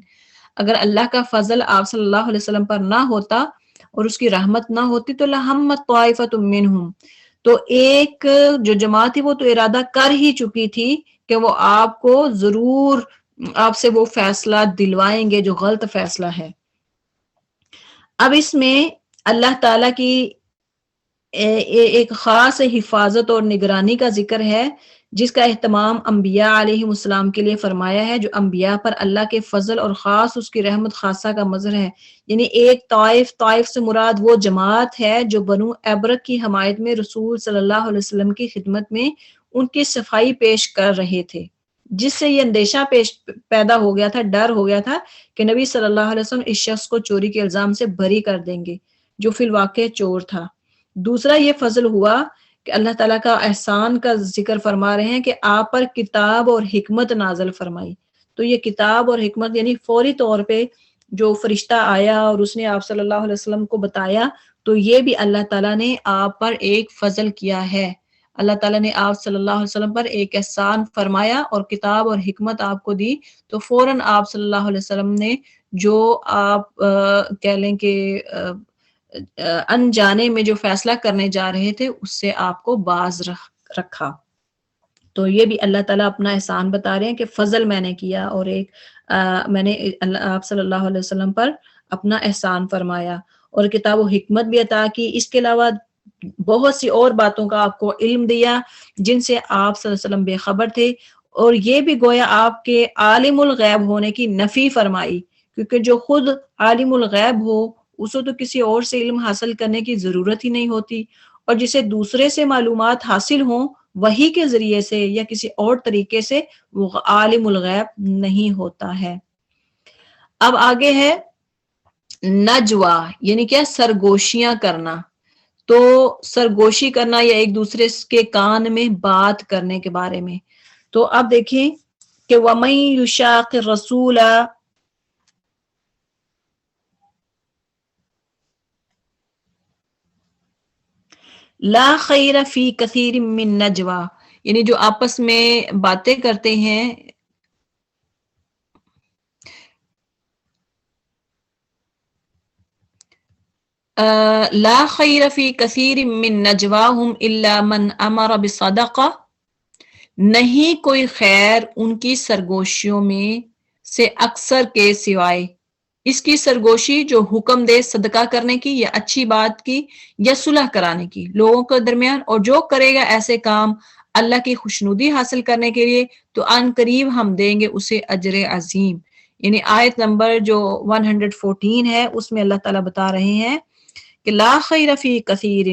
Speaker 1: اگر اللہ کا فضل آپ صلی اللہ علیہ وسلم پر نہ ہوتا اور اس کی رحمت نہ ہوتی تو لہمت طائفۃ منہم، تو ایک جو جماعت تھی وہ تو ارادہ کر ہی چکی تھی کہ وہ آپ کو ضرور آپ سے وہ فیصلہ دلوائیں گے جو غلط فیصلہ ہے۔ اب اس میں اللہ تعالیٰ کی ایک خاص حفاظت اور نگرانی کا ذکر ہے، جس کا اہتمام انبیاء علیہ السلام کے لیے فرمایا ہے، جو انبیاء پر اللہ کے فضل اور خاص اس کی رحمت خاصہ کا مظہر ہے۔ یعنی ایک طائف سے مراد وہ جماعت ہے جو بنو ابرک کی حمایت میں رسول صلی اللہ علیہ وسلم کی خدمت میں ان کی صفائی پیش کر رہے تھے، جس سے یہ اندیشہ پیدا ہو گیا تھا، ڈر ہو گیا تھا کہ نبی صلی اللہ علیہ وسلم اس شخص کو چوری کے الزام سے بری کر دیں گے جو فی الواقع چور تھا۔ دوسرا یہ فضل ہوا کہ اللہ تعالیٰ کا احسان کا ذکر فرما رہے ہیں کہ آپ پر کتاب اور حکمت نازل فرمائی۔ تو یہ کتاب اور حکمت یعنی فوری طور پہ جو فرشتہ آیا اور اس نے آپ صلی اللہ علیہ وسلم کو بتایا، تو یہ بھی اللہ تعالیٰ نے آپ پر ایک فضل کیا ہے۔ اللہ تعالیٰ نے آپ صلی اللہ علیہ وسلم پر ایک احسان فرمایا اور کتاب اور حکمت آپ کو دی، تو فوراً آپ صلی اللہ علیہ وسلم نے جو آپ کہہ لیں کہ انجانے میں جو فیصلہ کرنے جا رہے تھے اس سے آپ کو باز رکھا۔ تو یہ بھی اللہ تعالیٰ اپنا احسان بتا رہے ہیں کہ فضل میں نے کیا اور ایک میں نے آپ صلی اللہ علیہ وسلم پر اپنا احسان فرمایا اور کتاب و حکمت بھی عطا کی۔ اس کے علاوہ بہت سی اور باتوں کا آپ کو علم دیا جن سے آپ صلی اللہ علیہ وسلم بے خبر تھے، اور یہ بھی گویا آپ کے عالم الغیب ہونے کی نفی فرمائی، کیونکہ جو خود عالم الغیب ہو اسے تو کسی اور سے علم حاصل کرنے کی ضرورت ہی نہیں ہوتی، اور جسے دوسرے سے معلومات حاصل ہوں وہی کے ذریعے سے یا کسی اور طریقے سے وہ عالم الغیب نہیں ہوتا ہے۔ اب آگے ہے نجوا، یعنی کیا؟ سرگوشیاں کرنا۔ تو سرگوشی کرنا یا ایک دوسرے کے کان میں بات کرنے کے بارے میں۔ تو اب دیکھیں کہ وَمَن يُشَاقِ الرَّسُولَ لا خیر فی کثیر من نجوا، یعنی جو آپس میں باتیں کرتے ہیں، لا خیر فی کثیر من نجواہم الا من امر بصدقہ، نہیں کوئی خیر ان کی سرگوشیوں میں سے اکثر کے سوائے اس کی سرگوشی جو حکم دے صدقہ کرنے کی یا اچھی بات کی یا صلح کرانے کی لوگوں کے درمیان، اور جو کرے گا ایسے کام اللہ کی خوشنودی حاصل کرنے کے لیے تو ان قریب ہم دیں گے اسے اجر عظیم۔ یعنی آیت نمبر جو 114 ہے اس میں اللہ تعالیٰ بتا رہے ہیں کہ لا خیر فی کثیر،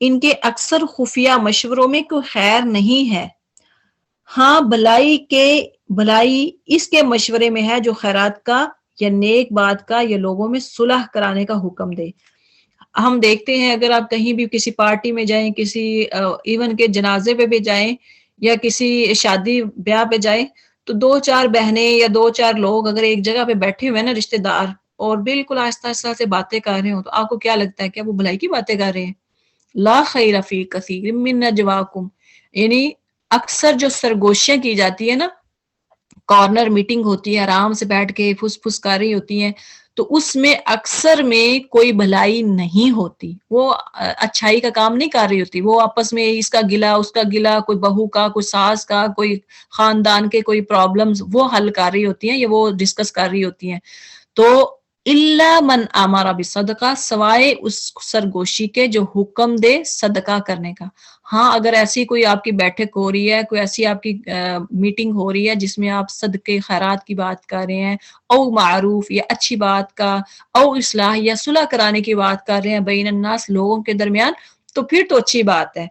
Speaker 1: ان کے اکثر خفیہ مشوروں میں کوئی خیر نہیں ہے، ہاں بھلائی اس کے مشورے میں ہے جو خیرات کا یا نیک بات کا یا لوگوں میں صلح کرانے کا حکم دے۔ ہم دیکھتے ہیں اگر آپ کہیں بھی کسی پارٹی میں جائیں، کسی ایون کے جنازے پہ بھی جائیں یا کسی شادی بیاہ پہ جائیں، تو دو چار بہنیں یا دو چار لوگ اگر ایک جگہ پہ بیٹھے ہوئے نا رشتہ دار، اور بالکل آہستہ آہستہ سے باتیں کر رہے ہوں، تو آپ کو کیا لگتا ہے؟ کیا وہ بھلائی کی باتیں کر رہے ہیں؟ لا خیر فی کثیر من نجواکم، یعنی اکثر جو سرگوشیاں کی جاتی ہے نا، کارنر میٹنگ ہوتی ہے، آرام سے بیٹھ کے پھس پھس کر رہی ہوتی ہیں، تو اس میں اکثر میں کوئی بھلائی نہیں ہوتی، وہ اچھائی کا کام نہیں کر رہی ہوتی، وہ آپس میں اس کا گلا اس کا گلا، کوئی بہو کا، کوئی ساس کا، کوئی خاندان کے کوئی پرابلمز وہ حل کر رہی ہوتی ہیں یا وہ ڈسکس کر رہی ہوتی ہیں۔ تو الا من امر بصدقہ، سوائے اس سرگوشی کے جو حکم دے صدقہ کرنے کا۔ ہاں اگر ایسی کوئی آپ کی بیٹھک ہو رہی ہے، کوئی ایسی آپ کی میٹنگ ہو رہی ہے جس میں آپ صدقے خیرات کی بات کر رہے ہیں، او معروف یا اچھی بات کا، او اصلاح یا صلح کرانے کی بات کر رہے ہیں بین الناس، لوگوں کے درمیان، تو پھر تو اچھی بات ہے۔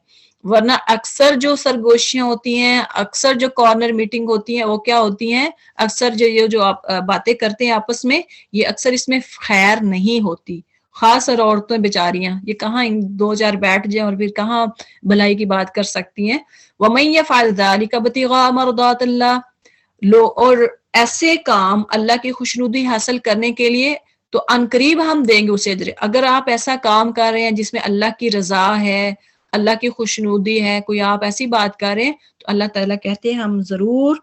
Speaker 1: ورنہ اکثر جو سرگوشیاں ہوتی ہیں، اکثر جو کارنر میٹنگ ہوتی ہیں، وہ کیا ہوتی ہیں؟ اکثر جو آپ باتیں کرتے ہیں آپس میں، یہ اکثر اس میں خیر نہیں ہوتی، خاص اور عورتیں بیچاریاں، یہ کہاں دو چار بیٹھ جائیں اور پھر کہاں بھلائی کی بات کر سکتی ہیں۔ وَمَن يَفْعَلْ ذَلِكَ ابْتِغَاءَ مَرْضَاتِ اللَّهِ، اور ایسے کام اللہ کی خوشنودی حاصل کرنے کے لیے تو انقریب ہم دیں گے اسے اجر۔ اگر آپ ایسا کام کر رہے ہیں جس میں اللہ کی رضا ہے، اللہ کی خوشنودی ہے، کوئی آپ ایسی بات کر رہے ہیں، تو اللہ تعالیٰ کہتے ہیں ہم ضرور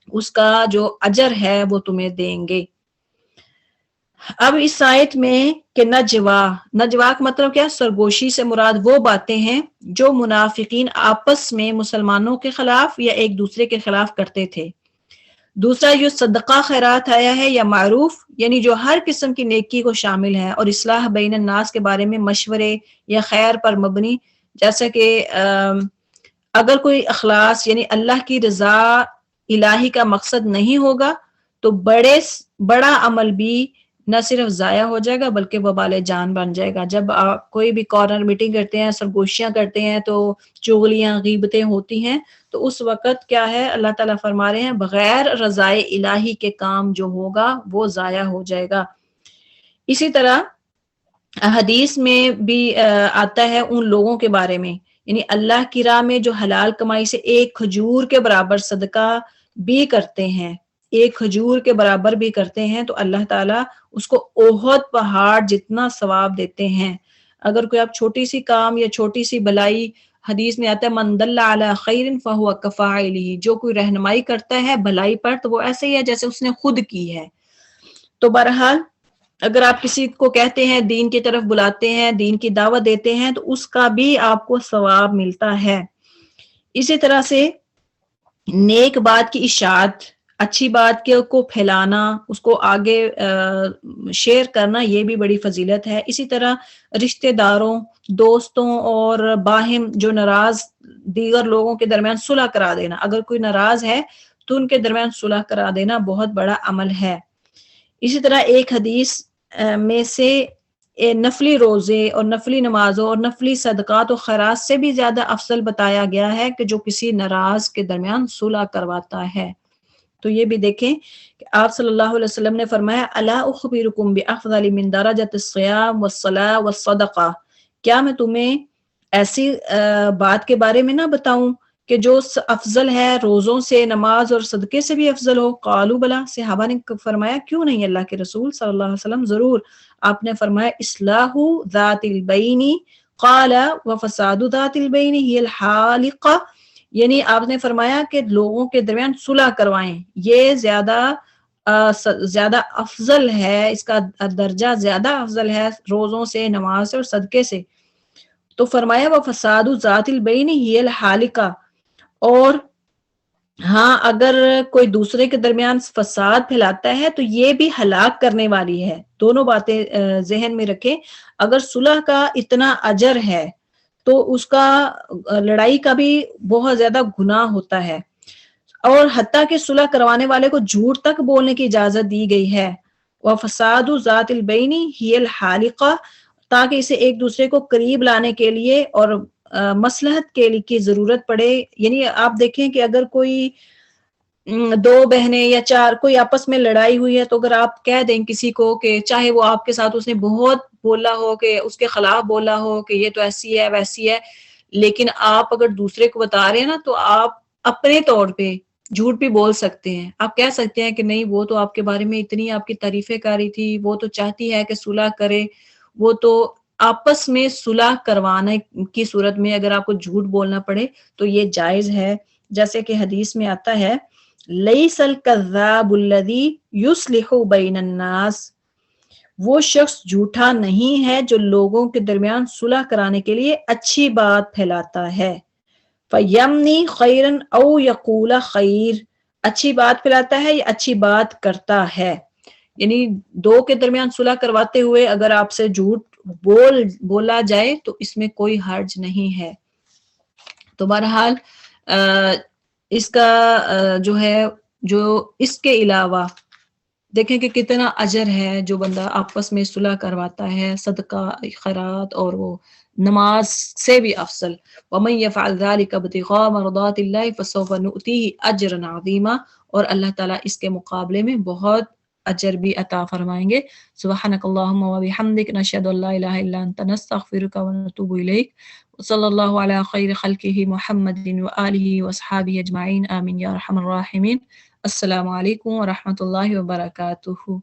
Speaker 1: اس کا جو اجر ہے وہ تمہیں دیں گے۔ اب اس آیت میں کہ نجوا کا مطلب کیا؟ سرگوشی سے مراد وہ باتیں ہیں جو منافقین آپس میں مسلمانوں کے خلاف یا ایک دوسرے کے خلاف کرتے تھے. دوسرا جو صدقہ خیرات آیا ہے یا معروف، یعنی جو ہر قسم کی نیکی کو شامل ہے، اور اصلاح بین الناس کے بارے میں مشورے یا خیر پر مبنی، جیسا کہ اگر کوئی اخلاص یعنی اللہ کی رضا الہی کا مقصد نہیں ہوگا تو بڑا عمل بھی نہ صرف ضائع ہو جائے گا بلکہ وبال جان بن جائے گا. جب آپ کوئی بھی کارنر میٹنگ کرتے ہیں، سرگوشیاں کرتے ہیں، تو چغلیاں غیبتیں ہوتی ہیں، تو اس وقت کیا ہے، اللہ تعالیٰ فرما رہے ہیں بغیر رضائے الہی کے کام جو ہوگا وہ ضائع ہو جائے گا. اسی طرح حدیث میں بھی آتا ہے ان لوگوں کے بارے میں، یعنی اللہ کی راہ میں جو حلال کمائی سے ایک کھجور کے برابر صدقہ بھی کرتے ہیں، ایک کھجور کے برابر بھی کرتے ہیں، تو اللہ تعالیٰ اس کو احد پہاڑ جتنا ثواب دیتے ہیں. اگر کوئی آپ چھوٹی سی کام یا چھوٹی سی بلائی، حدیث میں آتا ہے من دل علی خیر فہو کفاعلہ، جو کوئی رہنمائی کرتا ہے بھلائی پر تو وہ ایسے ہی ہے جیسے اس نے خود کی ہے. تو بہرحال اگر آپ کسی کو کہتے ہیں، دین کی طرف بلاتے ہیں، دین کی دعوت دیتے ہیں، تو اس کا بھی آپ کو ثواب ملتا ہے. اسی طرح سے نیک بات کی اشاعت، اچھی بات کو پھیلانا، اس کو آگے شیئر کرنا، یہ بھی بڑی فضیلت ہے. اسی طرح رشتہ داروں، دوستوں اور باہم جو ناراض دیگر لوگوں کے درمیان صلح کرا دینا، اگر کوئی ناراض ہے تو ان کے درمیان صلح کرا دینا بہت بڑا عمل ہے. اسی طرح ایک حدیث میں سے نفلی روزے اور نفلی نمازوں اور نفلی صدقات و خیرات سے بھی زیادہ افضل بتایا گیا ہے کہ جو کسی ناراض کے درمیان صلح کرواتا ہے. تو یہ بھی دیکھیں کہ آپ صلی اللہ علیہ وسلم نے فرمایا الا اخبرکم بافضل من درجۃ الصیام والصلاۃ والصدقہ، کیا میں تمہیں ایسی بات کے بارے میں نہ بتاؤں کہ جو افضل ہے روزوں سے، نماز اور صدقے سے بھی افضل ہو؟ قالوا بلا، صحابہ نے فرمایا کیوں نہیں اللہ کے رسول صلی اللہ علیہ وسلم، ضرور. آپ نے فرمایا اصلاح ذات البین قال وفساد ذات البین ہی الحالقہ، یعنی آپ نے فرمایا کہ لوگوں کے درمیان صلح کروائیں، یہ زیادہ افضل ہے، اس کا درجہ زیادہ افضل ہے روزوں سے، نماز سے اور صدقے سے. تو فرمایا وفساد ذات البین ہی الحالقہ، اور ہاں اگر کوئی دوسرے کے درمیان فساد پھیلاتا ہے تو یہ بھی ہلاک کرنے والی ہے. دونوں باتیں ذہن میں رکھیں. اگر صلح کا اتنا اجر ہے تو اس کا لڑائی کا بھی بہت زیادہ گناہ ہوتا ہے، اور حتیٰ کہ صلح کروانے والے کو جھوٹ تک بولنے کی اجازت دی گئی ہے. وَفَسَادُ ذَاتِ الْبَيْنِ هِيَ الْحَالِقَةُ، تاکہ اسے ایک دوسرے کو قریب لانے کے لیے اور مصلحت کے لیے کی ضرورت پڑے. یعنی آپ دیکھیں کہ اگر کوئی دو بہنیں یا چار کوئی آپس میں لڑائی ہوئی ہے، تو اگر آپ کہہ دیں کسی کو کہ چاہے وہ آپ کے ساتھ اس نے بہت بولا ہو، کہ اس کے خلاف بولا ہو کہ یہ تو ایسی ہے ویسی ہے، لیکن آپ اگر دوسرے کو بتا رہے ہیں نا، تو آپ اپنے طور پہ جھوٹ بھی بول سکتے ہیں. آپ کہہ سکتے ہیں کہ نہیں وہ تو آپ کے بارے میں اتنی آپ کی تعریفیں کاری تھی، وہ تو چاہتی ہے کہ صلح کرے. وہ تو آپس میں صلح کروانے کی صورت میں اگر آپ کو جھوٹ بولنا پڑے تو یہ جائز ہے. جیسے کہ حدیث میں آتا ہے لیس الکذاب الذی یصلح بین الناس، وہ شخص جھوٹا نہیں ہے جو لوگوں کے درمیان صلح کرانے کے لیے اچھی بات پھیلاتا ہے. فَيَمْنِي خَيْرًا أَوْ يَقُولَ خَيْرًا، اچھی بات پھیلاتا ہے یا اچھی بات کرتا ہے. یعنی دو کے درمیان صلح کرواتے ہوئے اگر آپ سے جھوٹ بولا جائے تو اس میں کوئی حرج نہیں ہے. تو بہرحال اس کا جو ہے، جو اس کے علاوہ دیکھیں کہ کتنا اجر ہے جو بندہ آپس میں صلح کرواتا ہے، صدقہ خیرات اور وہ نماز سے بھی افضل. وَمَن يَفْعَلْ ذَلِكَ ابْتِغَاءَ مَرْضَاتِ اللَّهِ فَسَوْفَ نُؤْتِيهِ أَجْرًا عَظِيمًا، اور اللہ تعالیٰ اس کے مقابلے میں بہت اجر بھی عطا فرمائیں گے. سبحانک اللہم وبحمدک، نشہد ان لا الہ الا انت، نستغفرک ونتوب الیک. وصلی اللہ علی خیر خلقہ محمد وآلہ واصحابہ اجمعین، آمین یا ارحم الراحمین. السلام علیکم ورحمۃ اللہ وبرکاتہ.